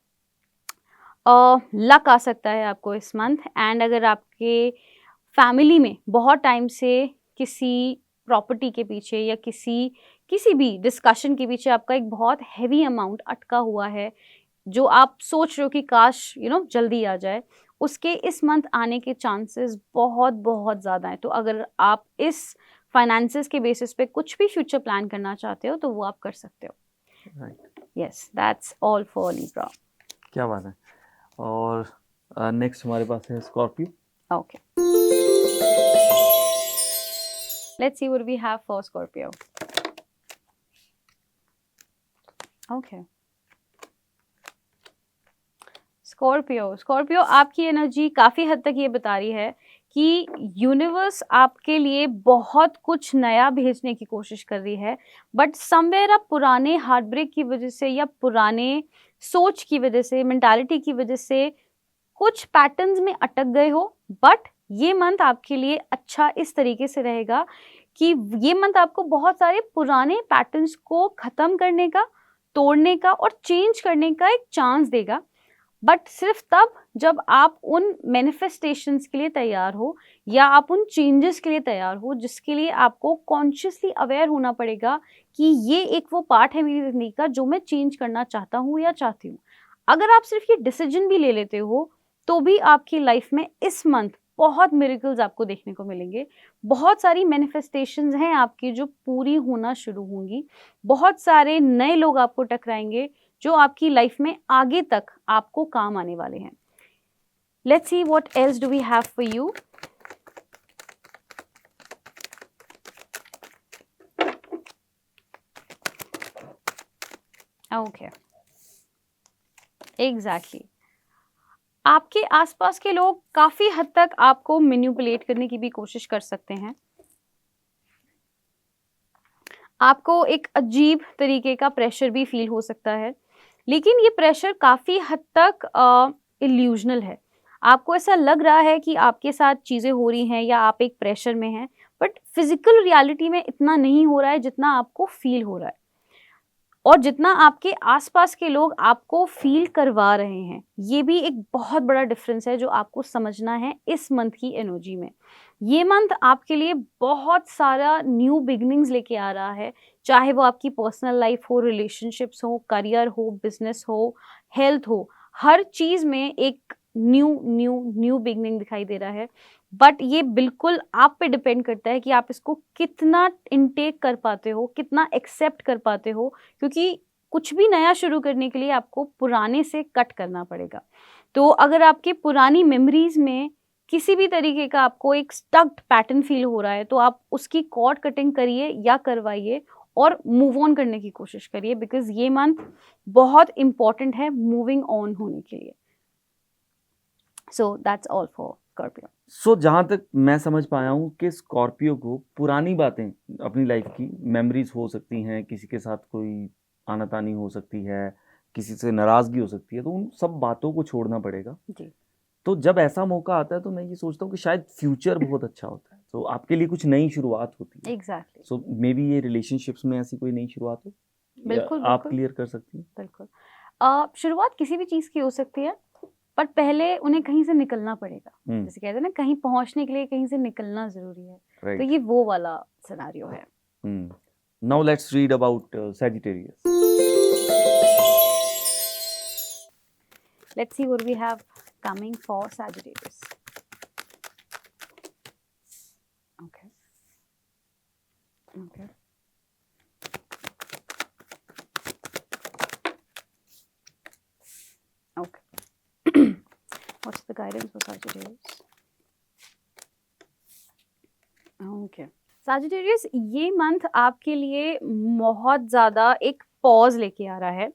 B: लक आ सकता है आपको इस मंथ। एंड अगर आपके फैमिली में बहुत टाइम से किसी प्रॉपर्टी के पीछे या किसी भी डिस्कशन के पीछे आपका एक बहुत हैवी अमाउंट अटका हुआ है, जो आप सोच रहे हो कि काश जल्दी आ जाए, उसके इस मंथ आने के चांसेस बहुत बहुत ज़्यादा हैं। तो अगर आप इस फाइनेंसेस के बेसिस पे कुछ भी फ्यूचर प्लान करना चाहते हो तो वो आप कर सकते हो। Yes, that's all for Libra.
A: क्या बात है। और नेक्स्ट हमारे पास है Scorpio.
B: Okay, let's see what we have for Scorpio. Okay. Scorpio आपकी एनर्जी काफ़ी हद तक ये बता रही है कि यूनिवर्स आपके लिए बहुत कुछ नया भेजने की कोशिश कर रही है, बट समवेयर आप पुराने हार्ट ब्रेक की वजह से या पुराने सोच की वजह से, मेंटालिटी की वजह से कुछ पैटर्न्स में अटक गए हो। बट ये मंथ आपके लिए अच्छा इस तरीके से रहेगा कि ये मंथ आपको बहुत सारे पुराने पैटर्न्स को ख़त्म करने का, तोड़ने का और चेंज करने का एक चांस देगा, बट सिर्फ तब जब आप उन मैनिफेस्टेशंस के लिए तैयार हो या आप उन चेंजेस के लिए तैयार हो जिसके लिए आपको कॉन्शियसली अवेयर होना पड़ेगा कि ये एक वो पार्ट है मेरी ज़िंदगी का जो मैं चेंज करना चाहता हूँ या चाहती हूँ। अगर आप सिर्फ ये डिसीजन भी ले लेते हो तो भी आपकी लाइफ में इस मंथ बहुत मिरेकल्स आपको देखने को मिलेंगे। बहुत सारी मैनिफेस्टेशंस हैं आपकी जो पूरी होना शुरू होंगी। बहुत सारे नए लोग आपको टकराएंगे जो आपकी लाइफ में आगे तक आपको काम आने वाले हैं। Let's see what else do we have for you. Okay, exactly. आपके आसपास के लोग काफी हद तक आपको मैनिपुलेट करने की भी कोशिश कर सकते हैं। आपको एक अजीब तरीके का प्रेशर भी फील हो सकता है, लेकिन ये प्रेशर काफ़ी हद तक इल्यूजनल है। आपको ऐसा लग रहा है कि आपके साथ चीज़ें हो रही हैं या आप एक प्रेशर में हैं, बट फिजिकल रियलिटी में इतना नहीं हो रहा है जितना आपको फील हो रहा है और जितना आपके आसपास के लोग आपको फील करवा रहे हैं। ये भी एक बहुत बड़ा डिफरेंस है जो आपको समझना है इस मंथ की एनर्जी में। ये मंथ आपके लिए बहुत सारा न्यू बिगनिंग्स लेके आ रहा है, चाहे वो आपकी पर्सनल लाइफ हो, रिलेशनशिप्स हो, करियर हो, बिजनेस हो, हेल्थ हो, हर चीज़ में एक न्यू बिगनिंग दिखाई दे रहा है। बट ये बिल्कुल आप पे डिपेंड करता है कि आप इसको कितना इनटेक कर पाते हो, कितना एक्सेप्ट कर पाते हो, क्योंकि कुछ भी नया शुरू करने के लिए आपको पुराने से कट करना पड़ेगा। तो अगर आपके पुरानी मेमोरीज में किसी भी तरीके का आपको एक स्टक्ड पैटर्न फील हो रहा है तो आप उसकी कॉर्ड कटिंग करिए या करवाइए और मूव ऑन करने की कोशिश करिए, बिकॉज ये मंथ बहुत इंपॉर्टेंट है मूविंग ऑन होने के लिए। So that's all for Scorpio.
A: So जहाँ तक मैं समझ पाया हूँ कि स्कॉर्पियो को पुरानी बातें, अपनी लाइफ की मेमोरीज हो सकती हैं, किसी के साथ कोई आनातानी हो सकती है, किसी से नाराज़गी हो सकती है, तो उन सब बातों को छोड़ना पड़ेगा
B: जी।
A: तो जब ऐसा मौका आता है तो मैं ये सोचता हूँ कि शायद फ्यूचर बहुत अच्छा होता है, तो आपके लिए कुछ नई शुरुआत होती है।
B: एग्जैक्टली।
A: सो मे बी ये रिलेशनशिप्स में ऐसी कोई नई शुरुआत हो,
B: बिल्कुल
A: आप क्लियर कर सकती हैं।
B: बिल्कुल। शुरुआत किसी भी चीज़ की हो सकती है, बट पहले उन्हें कहीं से निकलना पड़ेगा। जैसे कहते हैं ना, कहीं पहुंचने के लिए कहीं से निकलना जरूरी है।
A: Right.
B: तो ये वो वाला सिनेरियो है।
A: Now let's read about Sagittarius.
B: Let's see what we have coming for Sagittarius. Okay okay okay What's the guidance for Sagittarius? Okay. Sagittarius, ये मंथ आपके लिए बहुत ज़्यादा एक पॉज लेके आ रहा है।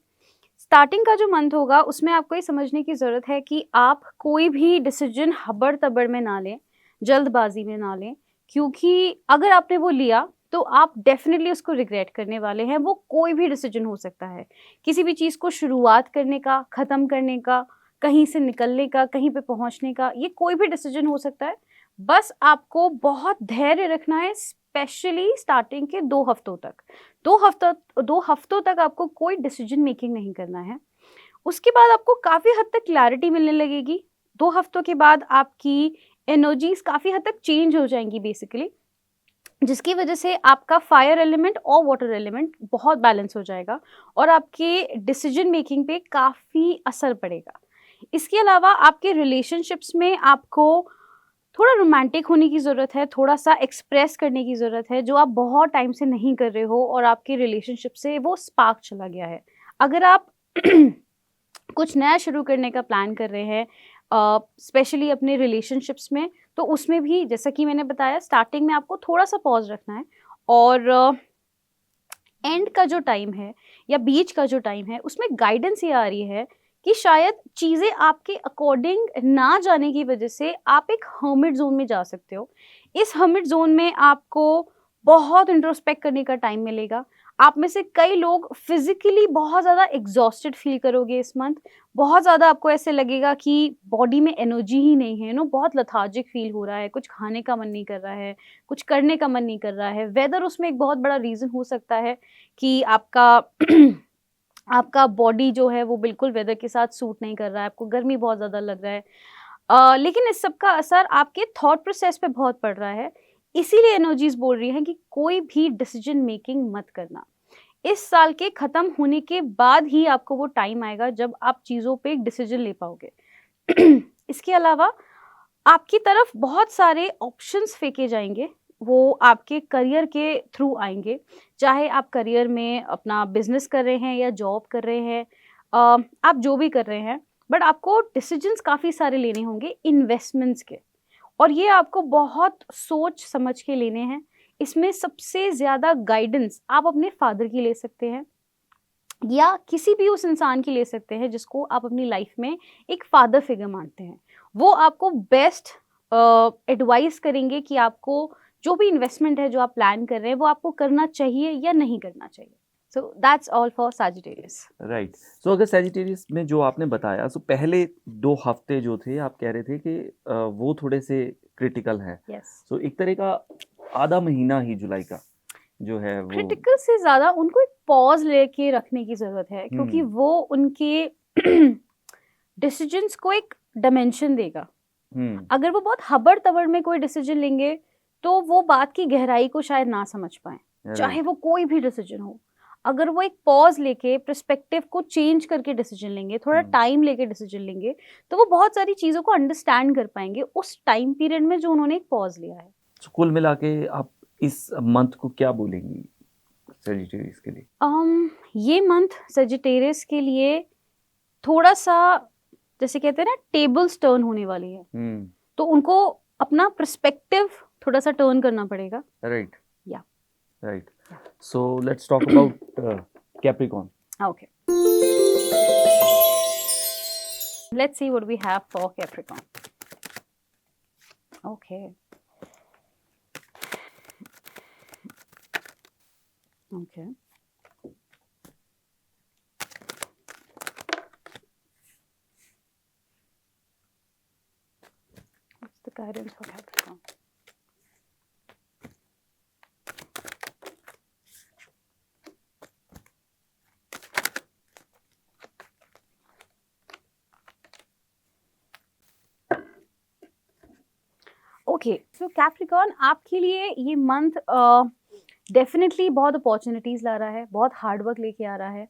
B: स्टार्टिंग का जो मंथ होगा उसमें आपको ये समझने की ज़रूरत है कि आप कोई भी डिसीजन हबड़ तबड़ में ना लें, जल्दबाजी में ना लें, क्योंकि अगर आपने वो लिया तो आप डेफिनेटली उसको रिग्रेट करने वाले हैं। वो कोई भी डिसीजन हो सकता है, किसी भी चीज़ को शुरुआत करने का, ख़त्म करने का, कहीं से निकलने का, कहीं पे पहुंचने का, ये कोई भी डिसीजन हो सकता है। बस आपको बहुत धैर्य रखना है, स्पेशली स्टार्टिंग के 2 हफ्तों तक। 2 हफ्तों तक आपको कोई डिसीजन मेकिंग नहीं करना है। उसके बाद आपको काफ़ी हद तक क्लैरिटी मिलने लगेगी। 2 हफ्तों के बाद आपकी एनर्जीज काफ़ी हद तक चेंज हो जाएंगी बेसिकली, जिसकी वजह से आपका फायर एलिमेंट और वाटर एलिमेंट बहुत बैलेंस हो जाएगा और आपके डिसीजन मेकिंग पे काफ़ी असर पड़ेगा। इसके अलावा आपके रिलेशनशिप्स में आपको थोड़ा रोमांटिक होने की ज़रूरत है, थोड़ा सा एक्सप्रेस करने की ज़रूरत है, जो आप बहुत टाइम से नहीं कर रहे हो और आपके रिलेशनशिप से वो स्पार्क चला गया है। अगर आप कुछ नया शुरू करने का प्लान कर रहे हैं, स्पेशली अपने रिलेशनशिप्स में, तो उसमें भी जैसा कि मैंने बताया स्टार्टिंग में आपको थोड़ा सा पॉज रखना है और एंड का जो टाइम है या बीच का जो टाइम है उसमें गाइडेंस ये आ रही है कि शायद चीज़ें आपके अकॉर्डिंग ना जाने की वजह से आप एक हर्मिट जोन में जा सकते हो। इस हर्मिट जोन में आपको बहुत इंट्रोस्पेक्ट करने का टाइम मिलेगा। आप में से कई लोग फिजिकली बहुत ज़्यादा एग्जॉस्टेड फील करोगे इस मंथ। बहुत ज़्यादा आपको ऐसे लगेगा कि बॉडी में एनर्जी ही नहीं है, बहुत लेथार्जिक फील हो रहा है, कुछ खाने का मन नहीं कर रहा है, कुछ करने का मन नहीं कर रहा है। वेदर उसमें एक बहुत बड़ा रीज़न हो सकता है कि आपका आपका बॉडी जो है वो बिल्कुल वेदर के साथ सूट नहीं कर रहा है, आपको गर्मी बहुत ज़्यादा लग रहा है। लेकिन इस सब का असर आपके थॉट प्रोसेस पे बहुत पड़ रहा है। इसीलिए एनर्जीज़ बोल रही हैं कि कोई भी डिसीजन मेकिंग मत करना। इस साल के खत्म होने के बाद ही आपको वो टाइम आएगा जब आप चीज़ों पे एक डिसीजन ले पाओगे। इसके अलावा आपकी तरफ बहुत सारे ऑप्शंस फेंके जाएंगे, वो आपके करियर के थ्रू आएंगे। चाहे आप करियर में अपना बिजनेस कर रहे हैं या जॉब कर रहे हैं, आप जो भी कर रहे हैं, बट आपको डिसीजंस काफ़ी सारे लेने होंगे इन्वेस्टमेंट्स के, और ये आपको बहुत सोच समझ के लेने हैं। इसमें सबसे ज़्यादा गाइडेंस आप अपने फादर की ले सकते हैं या किसी भी उस इंसान की ले सकते हैं जिसको आप अपनी लाइफ में एक फादर फिगर मानते हैं। वो आपको बेस्ट एडवाइस करेंगे कि आपको जो भी इन्वेस्टमेंट है जो आप प्लान कर रहे हैं वो आपको करना चाहिए या नहीं करना चाहिए। So that's all for Sagittarius.
A: Right. So अगर सैजिटेरियस में जो आपने बताया, सो पहले 2 हफ्ते जो थे आप कह रहे थे कि वो थोड़े से क्रिटिकल हैं।
B: यस,
A: सो एक तरह का आधा महीना ही जुलाई का जो है वो
B: क्रिटिकल से ज़्यादा उनको एक पॉज लेके रखने की ज़रूरत है, क्योंकि वो उनके डिसीजंस को एक डायमेंशन देगा। अगर वो बहुत हबड़ तबड़ में कोई डिसीजन लेंगे तो वो बात की गहराई को शायद ना समझ पाए, चाहे वो कोई भी डिसीजन हो। अगर वो एक पॉज लेके पर्सपेक्टिव को चेंज करके डिसीजन लेंगे, थोड़ा टाइम लेके डिसीजन लेंगे, तो वो बहुत सारी चीज़ों को अंडरस्टैंड कर पाएंगे उस टाइम पीरियड में जो उन्होंने एक पॉज लिया है।
A: तो कुल मिला के आप इस मंथ को क्या बोलेंगी सैजिटेरियस के लिए?
B: ये मंथ सजिटेरियस के लिए थोड़ा सा, जैसे कहते हैं ना, टेबल्स टर्न होने वाली है, तो उनको अपना पर्सपेक्टिव थोड़ा सा टर्न करना पड़ेगा।
A: Right.
B: Yeah.
A: Right. So let's talk about Capricorn.
B: Okay. Let's see what we have for Capricorn. Okay. Okay. What's the guidance for Capricorn? Okay, so Capricorn, आपके लिए ये मंथ डेफिनेटली बहुत अपॉर्चुनिटीज़ ला रहा है, बहुत हार्ड वर्क लेके आ रहा है।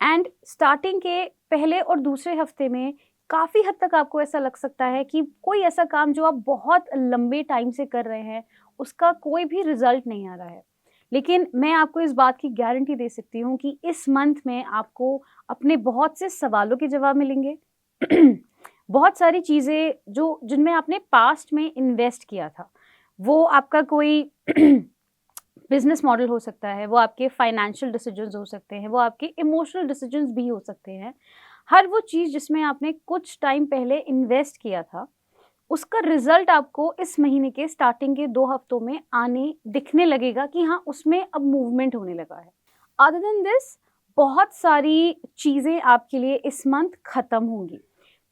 B: एंड स्टार्टिंग के पहले और दूसरे हफ्ते में काफ़ी हद तक आपको ऐसा लग सकता है कि कोई ऐसा काम जो आप बहुत लंबे टाइम से कर रहे हैं उसका कोई भी रिजल्ट नहीं आ रहा है। लेकिन मैं आपको इस बात की गारंटी दे सकती हूँ कि इस मंथ में आपको अपने बहुत से सवालों के जवाब मिलेंगे। बहुत सारी चीज़ें जो जिनमें आपने पास्ट में इन्वेस्ट किया था, वो आपका कोई बिजनेस मॉडल हो सकता है, वो आपके फाइनेंशियल डिसीजंस हो सकते हैं, वो आपके इमोशनल डिसीजंस भी हो सकते हैं। हर वो चीज़ जिसमें आपने कुछ टाइम पहले इन्वेस्ट किया था, उसका रिजल्ट आपको इस महीने के स्टार्टिंग के 2 हफ्तों में आने दिखने लगेगा कि हाँ, उसमें अब मूवमेंट होने लगा है। अदर देन दिस, बहुत सारी चीज़ें आपके लिए इस मंथ ख़त्म होंगी।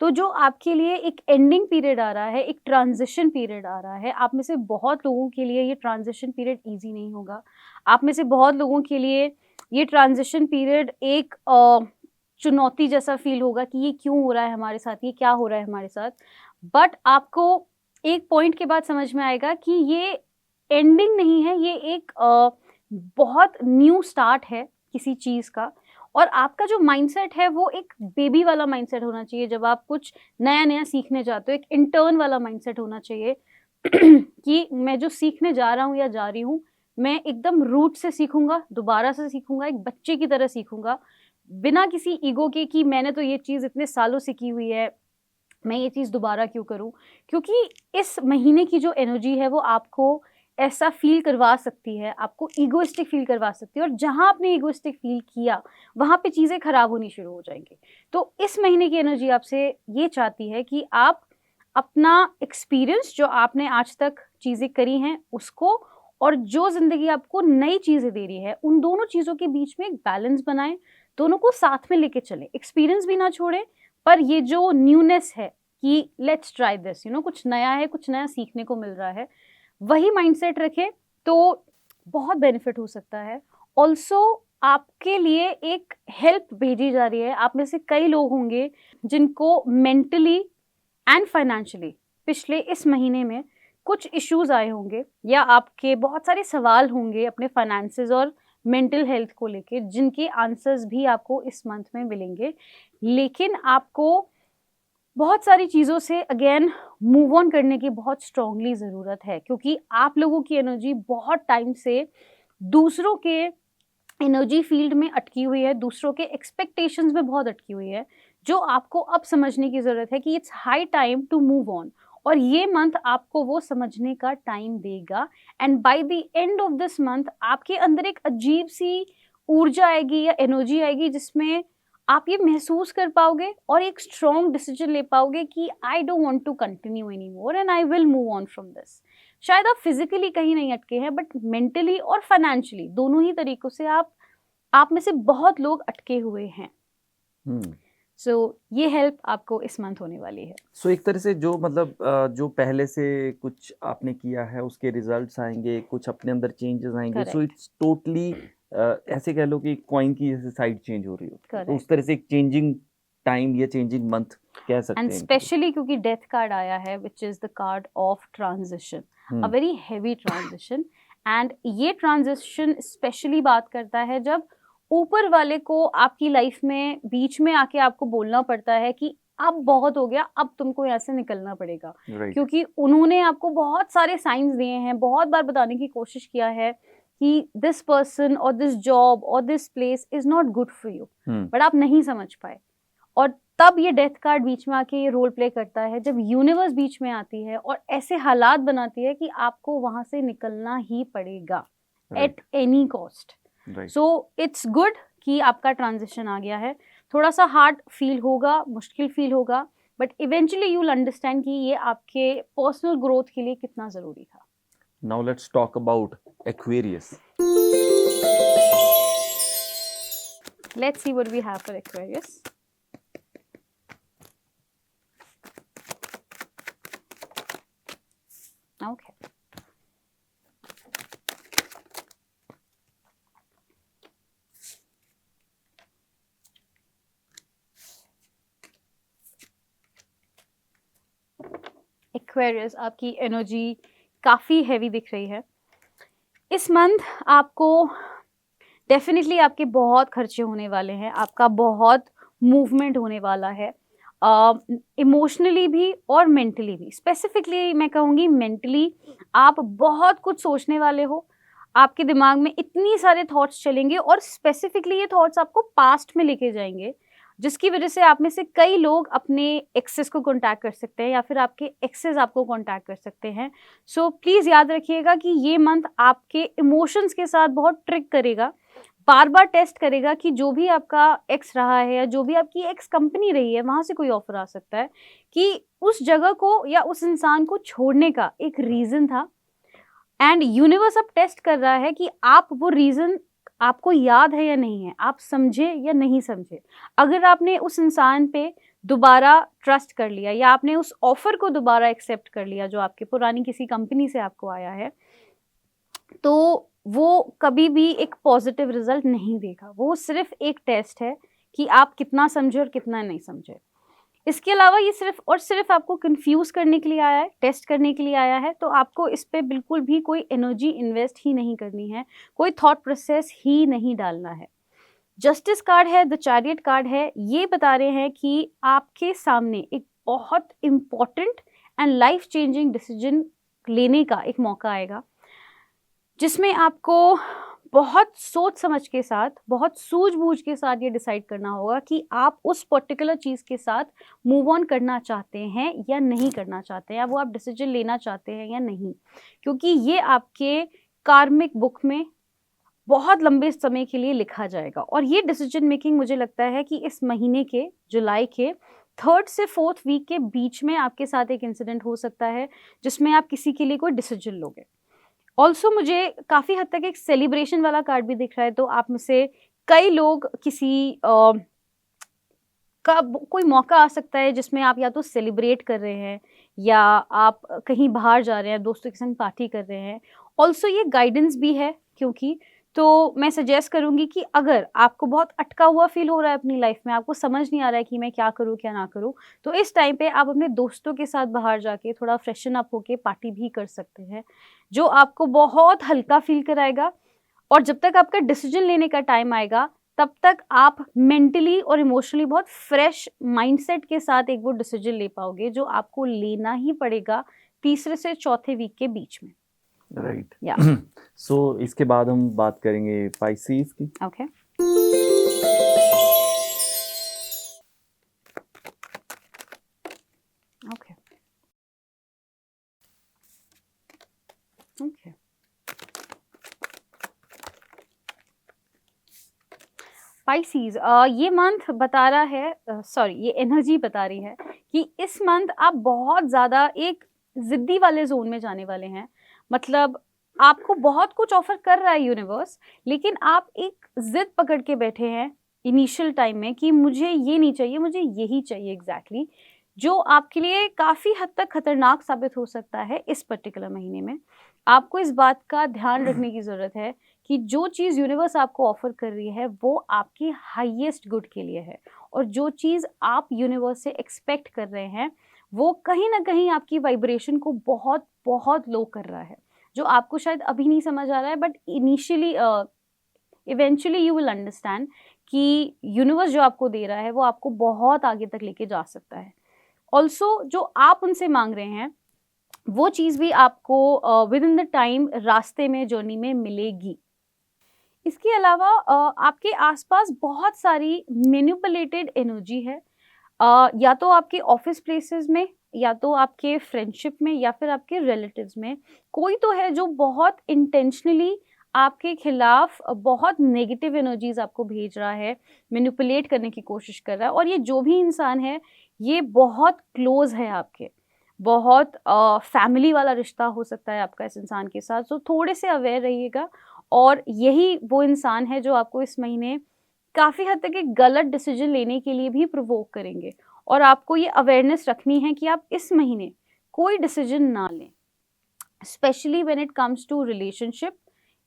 B: तो जो आपके लिए एक एंडिंग पीरियड आ रहा है, एक ट्रांजिशन पीरियड आ रहा है, आप में से बहुत लोगों के लिए ये ट्रांजिशन पीरियड ईजी नहीं होगा। आप में से बहुत लोगों के लिए ये ट्रांजिशन पीरियड एक चुनौती जैसा फील होगा कि ये क्यों हो रहा है हमारे साथ, ये क्या हो रहा है हमारे साथ। बट आपको एक पॉइंट के बाद समझ में आएगा कि ये एंडिंग नहीं है, ये एक बहुत न्यू स्टार्ट है किसी चीज़ का। और आपका जो माइंडसेट है वो एक बेबी वाला माइंडसेट होना चाहिए। जब आप कुछ नया नया सीखने जाते हो, एक इंटर्न वाला माइंडसेट होना चाहिए कि मैं जो सीखने जा रहा हूँ या जा रही हूँ, मैं एकदम रूट से सीखूंगा, दोबारा से सीखूंगा, एक बच्चे की तरह सीखूंगा, बिना किसी ईगो के कि मैंने तो ये चीज़ इतने सालों से की हुई है, मैं ये चीज़ दोबारा क्यों करूँ। क्योंकि इस महीने की जो एनर्जी है वो आपको ऐसा फील करवा सकती है, आपको ईगोइस्टिक फील करवा सकती है, और जहाँ आपने ईगोइस्टिक फील किया वहाँ पे चीज़ें खराब होनी शुरू हो जाएंगी। तो इस महीने की एनर्जी आपसे ये चाहती है कि आप अपना एक्सपीरियंस, जो आपने आज तक चीज़ें करी हैं उसको, और जो ज़िंदगी आपको नई चीज़ें दे रही है, उन दोनों चीज़ों के बीच में एक बैलेंस बनाएं, दोनों को साथ में लेके चलें। एक्सपीरियंस भी ना छोड़ें, पर ये जो न्यूनेस है कि लेट्स ट्राई दिस, कुछ नया है, कुछ नया सीखने को मिल रहा है, वही माइंडसेट रखें तो बहुत बेनिफिट हो सकता है। ऑल्सो आपके लिए एक हेल्प भेजी जा रही है। आप में से कई लोग होंगे जिनको मेंटली एंड फाइनेंशियली पिछले इस महीने में कुछ इश्यूज आए होंगे, या आपके बहुत सारे सवाल होंगे अपने फाइनेंसेस और मेंटल हेल्थ को लेके, जिनके आंसर्स भी आपको इस मंथ में मिलेंगे। लेकिन आपको बहुत सारी चीज़ों से अगेन मूव ऑन करने की बहुत स्ट्रांगली ज़रूरत है, क्योंकि आप लोगों की एनर्जी बहुत टाइम से दूसरों के एनर्जी फील्ड में अटकी हुई है, दूसरों के एक्सपेक्टेशंस में बहुत अटकी हुई है, जो आपको अब समझने की ज़रूरत है कि it's high time to move on. और ये मंथ आपको वो समझने का टाइम देगा, and by the end of this month आपके अंदर एक अजीब सी ऊर्जा आएगी या एनर्जी आएगी, जिसमें आप ये महसूस कर पाओगे और एक स्ट्रॉन्ग डिसीजन ले पाओगे कि I don't want to continue any more and I will move on from this. शायद आप फिजिकली कहीं नहीं अटके हैं, बट मेंटली और फाइनेंशियली दोनों ही तरीकों से आप में से बहुत लोग अटके हुए हैं। सो ये हेल्प आपको इस मंथ होने वाली है।
A: सो एक तरह से जो मतलब जो पहले से कुछ आपने किया है उसके रिजल्ट्स आएंगे, कुछ अपने अंदर चेंजेस आएंगे। सो इट्स टोटली ऐसे कह लो कि कॉइन की जैसे साइड चेंज हो रही हो, तो उस तरह से एक चेंजिंग टाइम या चेंजिंग मंथ कह सकते हैं।
B: एंड स्पेशली क्योंकि डेथ कार्ड आया है, which is the card of transition, a very heavy transition. And ये ट्रांजिशन स्पेशली बात करता है जब ऊपर वाले को आपकी लाइफ में बीच में आके आपको बोलना पड़ता है कि अब बहुत हो गया, अब तुमको यहाँ से निकलना पड़ेगा। क्योंकि उन्होंने आपको बहुत सारे साइंस दिए हैं, बहुत बार बताने की कोशिश किया है कि दिस पर्सन और दिस जॉब और this place is not good for you, but आप नहीं समझ पाए। और तब ये डेथ कार्ड बीच में आके ये रोल प्ले करता है, जब यूनिवर्स बीच में आती है और ऐसे हालात बनाती है कि आपको वहां से निकलना ही पड़ेगा at any cost. So it's good कि आपका ट्रांजिशन आ गया है। थोड़ा सा हार्ड फील होगा, मुश्किल फील होगा, but eventually you will understand कि ये आपके पर्सनल ग्रोथ के लिए कितना जरूरी था।
A: Now let's talk about Aquarius.
B: Let's see what we have for Aquarius. Okay. Aquarius, आपकी एनर्जी काफ़ी हैवी दिख रही है इस मंथ। आपको डेफिनेटली आपके बहुत खर्चे होने वाले हैं, आपका बहुत मूवमेंट होने वाला है, इमोशनली भी और मेंटली भी। स्पेसिफिकली मैं कहूँगी मेंटली आप बहुत कुछ सोचने वाले हो, आपके दिमाग में इतनी सारे थॉट्स चलेंगे, और स्पेसिफिकली ये थॉट्स आपको पास्ट में लेके जाएंगे, जिसकी वजह से आप में से कई लोग अपने एक्सेस को कांटेक्ट कर सकते हैं, या फिर आपके एक्सेस आपको कांटेक्ट कर सकते हैं। सो प्लीज़ याद रखिएगा कि ये मंथ आपके इमोशंस के साथ बहुत ट्रिक करेगा, बार बार टेस्ट करेगा कि जो भी आपका एक्स रहा है या जो भी आपकी एक्स कंपनी रही है, वहाँ से कोई ऑफर आ सकता है कि उस जगह को या उस इंसान को छोड़ने का एक रीज़न था, एंड यूनिवर्स अब टेस्ट कर रहा है कि आप वो रीज़न आपको याद है या नहीं है, आप समझे या नहीं समझे। अगर आपने उस इंसान पे दोबारा ट्रस्ट कर लिया, या आपने उस ऑफर को दोबारा एक्सेप्ट कर लिया जो आपके पुरानी किसी कंपनी से आपको आया है, तो वो कभी भी एक पॉजिटिव रिजल्ट नहीं देगा। वो सिर्फ एक टेस्ट है कि आप कितना समझे और कितना नहीं समझे। इसके अलावा ये सिर्फ आपको कंफ्यूज करने के लिए आया है, टेस्ट करने के लिए आया है, तो आपको इस पे बिल्कुल भी कोई एनर्जी इन्वेस्ट ही नहीं करनी है, कोई थॉट प्रोसेस ही नहीं डालना है। जस्टिस कार्ड है, द चैरियट कार्ड है, ये बता रहे हैं कि आपके सामने एक बहुत important and life changing decision लेने का एक मौका आएगा, जिसमें आपको बहुत सोच समझ के साथ, बहुत सूझबूझ के साथ ये डिसाइड करना होगा कि आप उस पर्टिकुलर चीज़ के साथ मूव ऑन करना चाहते हैं या नहीं करना चाहते हैं, या वो आप डिसीजन लेना चाहते हैं या नहीं। क्योंकि ये आपके कार्मिक बुक में बहुत लंबे समय के लिए लिखा जाएगा, और ये डिसीजन मेकिंग मुझे लगता है कि इस महीने के, जुलाई के 3rd से 4th वीक के बीच में आपके साथ एक इंसिडेंट हो सकता है जिसमें आप किसी के लिए कोई डिसीजन लोगे। ऑल्सो मुझे काफ़ी हद तक एक सेलिब्रेशन वाला कार्ड भी दिख रहा है, तो आप में से कई लोग किसी का कोई मौका आ सकता है जिसमें आप या तो सेलिब्रेट कर रहे हैं या आप कहीं बाहर जा रहे हैं, दोस्तों के संग पार्टी कर रहे हैं। ऑल्सो ये गाइडेंस भी है, क्योंकि तो मैं सजेस्ट करूँगी कि अगर आपको बहुत अटका हुआ फील हो रहा है अपनी लाइफ में, आपको समझ नहीं आ रहा है कि मैं क्या करूँ क्या ना करूँ, तो इस टाइम पे आप अपने दोस्तों के साथ बाहर जाके थोड़ा फ्रेशन अप होके पार्टी भी कर सकते हैं, जो आपको बहुत हल्का फील कराएगा। और जब तक आपका डिसीजन लेने का टाइम आएगा, तब तक आप मेंटली और इमोशनली बहुत फ्रेश माइंडसेट के साथ एक वो डिसीजन ले पाओगे जो आपको लेना ही पड़ेगा 3रे से 4थे वीक के बीच में।
A: राइट।
B: या
A: सो इसके बाद हम बात करेंगे पाइसेस की।
B: Okay, okay, okay. पाइसेस, ये मंथ बता रहा है, सॉरी, ये एनर्जी बता रही है कि इस मंथ आप बहुत ज़्यादा एक ज़िद्दी वाले ज़ोन में जाने वाले हैं। मतलब आपको बहुत कुछ ऑफ़र कर रहा है यूनिवर्स, लेकिन आप एक ज़िद पकड़ के बैठे हैं इनिशियल टाइम में कि मुझे ये नहीं चाहिए, मुझे यही चाहिए एग्ज़ैक्टली, जो आपके लिए काफ़ी हद तक खतरनाक साबित हो सकता है इस पर्टिकुलर महीने में। आपको इस बात का ध्यान रखने की ज़रूरत है कि जो चीज़ यूनिवर्स आपको ऑफ़र कर रही है वो आपके हाईएस्ट गुड के लिए है, और जो चीज़ आप यूनिवर्स से एक्सपेक्ट कर रहे हैं वो कहीं न कहीं आपकी वाइब्रेशन को बहुत बहुत लो कर रहा है, जो आपको शायद अभी नहीं समझ आ रहा है, but initially eventually you will understand कि यूनिवर्स जो आपको दे रहा है वो आपको बहुत आगे तक लेके जा सकता है। ऑल्सो जो आप उनसे मांग रहे हैं वो चीज़ भी आपको विद इन द टाइम रास्ते में, जर्नी में मिलेगी। इसके अलावा आपके आसपास बहुत सारी मैनिपुलेटेड एनर्जी है, या तो आपके ऑफिस प्लेसेस में, या तो आपके फ्रेंडशिप में, या फिर आपके रिलेटिव्स में। कोई तो है जो बहुत इंटेंशनली आपके खिलाफ बहुत नेगेटिव एनर्जीज आपको भेज रहा है, मैनिपुलेट करने की कोशिश कर रहा है, और ये जो भी इंसान है ये बहुत क्लोज है आपके, बहुत फैमिली वाला रिश्ता हो सकता है आपका इस इंसान के साथ। तो थोड़े से अवेयर रहिएगा, और यही वो इंसान है जो आपको इस महीने काफ़ी हद तक एक गलत डिसीजन लेने के लिए भी प्रोवोक करेंगे, और आपको ये अवेयरनेस रखनी है कि आप इस महीने कोई डिसीजन ना लें, specially when it comes to relationship,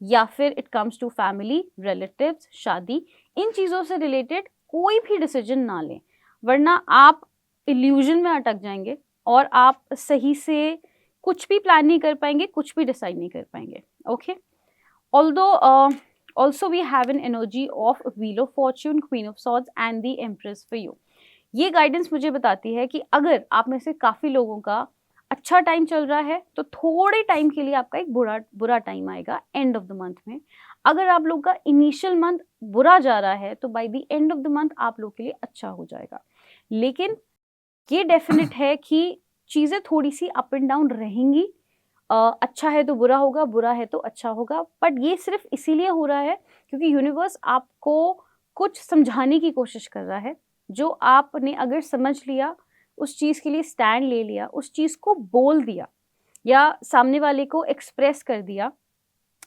B: या फिर it comes to family, relatives, शादी, इन चीज़ों से रिलेटेड कोई भी डिसीजन ना लें, वरना आप इल्यूजन में अटक जाएंगे और आप सही से कुछ भी प्लान नहीं कर पाएंगे, कुछ भी डिसाइड नहीं कर पाएंगे। Okay, although also we have an energy of wheel of fortune, queen of swords and the empress for you। ये गाइडेंस मुझे बताती है कि अगर आप में से काफ़ी लोगों का अच्छा टाइम चल रहा है तो थोड़े टाइम के लिए आपका एक बुरा टाइम आएगा एंड ऑफ द मंथ में। अगर आप लोग का इनिशियल मंथ बुरा जा रहा है तो bye the end of the month आप लोग के लिए अच्छा हो जाएगा। लेकिन ये डेफिनेट है कि चीज़ें थोड़ी सी अप एंड डाउन रहेंगी, अच्छा है तो बुरा होगा, बुरा है तो अच्छा होगा, बट ये सिर्फ इसीलिए हो रहा है क्योंकि यूनिवर्स आपको कुछ समझाने की कोशिश कर रहा है। जो आपने अगर समझ लिया, उस चीज़ के लिए स्टैंड ले लिया, उस चीज़ को बोल दिया या सामने वाले को एक्सप्रेस कर दिया,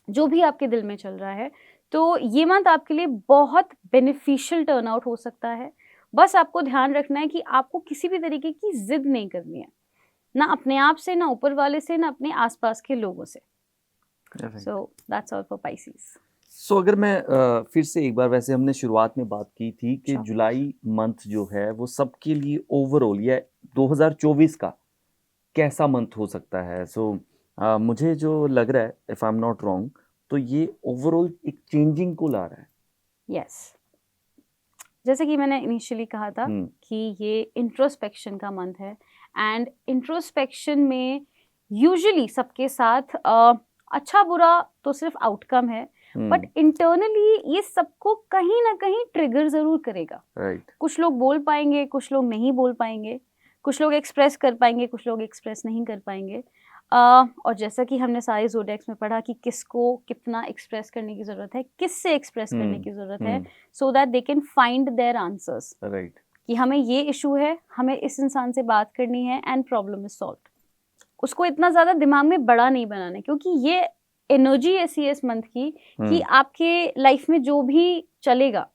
B: जो भी आपके दिल में चल रहा है, तो ये मंथ आपके लिए बहुत बेनिफिशियल टर्न आउट हो सकता है। बस आपको ध्यान रखना है कि आपको किसी भी तरीके की जिद नहीं करनी है, ना अपने आप से, ना ऊपर वाले से, ना अपने आसपास के लोगों से। So that's all for Pisces.
A: So अगर मैं फिर से एक बार, वैसे हमने शुरुआत में बात की थी कि
B: Sure.
A: जुलाई मंथ जो है वो सबके लिए ओवरऑल या 2024 का कैसा मंथ हो सकता है। सो मुझे जो लग रहा है, if I am not wrong, तो ये ओवरऑल एक चेंजिंग को ला रहा है।
B: यस, जैसे कि मैंने इनिशियली कहा था कि ये इंट्रोस्पेक्शन का मंथ है, एंड इंट्रोस्पेक्शन में यूजुअली सबके साथ अच्छा बुरा तो सिर्फ आउटकम है, बट इंटरनली ये सबको कहीं ना कहीं ट्रिगर जरूर करेगा।
A: राइट।
B: कुछ लोग बोल पाएंगे, कुछ लोग नहीं बोल पाएंगे, कुछ लोग एक्सप्रेस कर पाएंगे, कुछ लोग एक्सप्रेस नहीं कर पाएंगे। और जैसा कि हमने सारे ज़ोडिएक्स में पढ़ा कि किसको कितना एक्सप्रेस करने की ज़रूरत है, किससे एक्सप्रेस करने की ज़रूरत है, so that they can find their answers.
A: Right.
B: कि हमें ये इशू है, हमें इस इंसान से बात करनी है एंड प्रॉब्लम इज सॉल्व्ड। उसको इतना ज़्यादा दिमाग में बड़ा नहीं बनाना है, क्योंकि ये एनर्जी ऐसी है इस मंथ की कि आपके लाइफ में जो भी चलेगा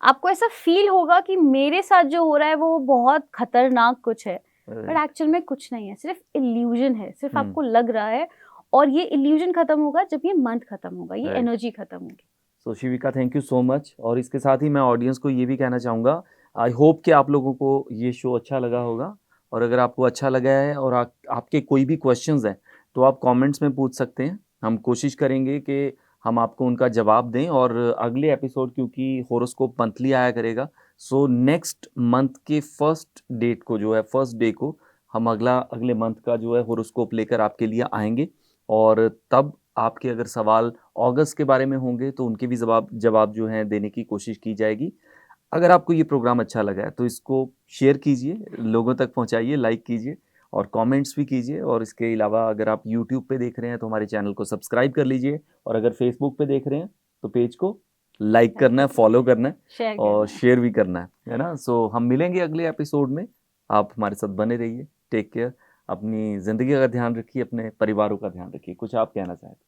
B: आपको ऐसा फील होगा कि मेरे साथ जो हो रहा है वो बहुत खतरनाक कुछ है, बट एक्चुअल में कुछ नहीं है, सिर्फ इल्यूजन है, सिर्फ आपको लग रहा है। और ये इल्यूजन खत्म होगा जब ये मंथ खत्म होगा, ये एनर्जी खत्म होगी।
A: सो शिविका, थैंक यू सो मच। और इसके साथ ही मैं ऑडियंस को ये भी कहना चाहूँगा, आई होप कि आप लोगों को ये शो अच्छा लगा होगा। और अगर आपको अच्छा लगा है और आपके कोई भी क्वेश्चंस हैं तो आप कमेंट्स में पूछ सकते हैं। हम कोशिश करेंगे कि हम आपको उनका जवाब दें। और अगले एपिसोड, क्योंकि होरोस्कोप मंथली आया करेगा, सो नेक्स्ट मंथ के फर्स्ट डेट को जो है, फर्स्ट डे को हम अगले मंथ का जो है होरोस्कोप लेकर आपके लिए आएंगे। और तब आपके अगर सवाल अगस्त के बारे में होंगे तो उनके भी जवाब जो हैं देने की कोशिश की जाएगी। अगर आपको ये प्रोग्राम अच्छा लगा है तो इसको शेयर कीजिए, लोगों तक पहुंचाइए, लाइक कीजिए और कमेंट्स भी कीजिए। और इसके अलावा अगर आप यूट्यूब पे देख रहे हैं तो हमारे चैनल को सब्सक्राइब कर लीजिए। और अगर फेसबुक पे देख रहे हैं तो पेज को लाइक करना है, फॉलो करना है और शेयर भी करना है ना। सो हम मिलेंगे अगले एपिसोड में। आप हमारे साथ बने रहिए। Take care. अपनी ज़िंदगी का ध्यान रखिए, अपने परिवारों का ध्यान रखिए। कुछ आप कहना चाहते?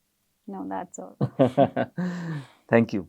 B: No, that's all.
A: Thank you.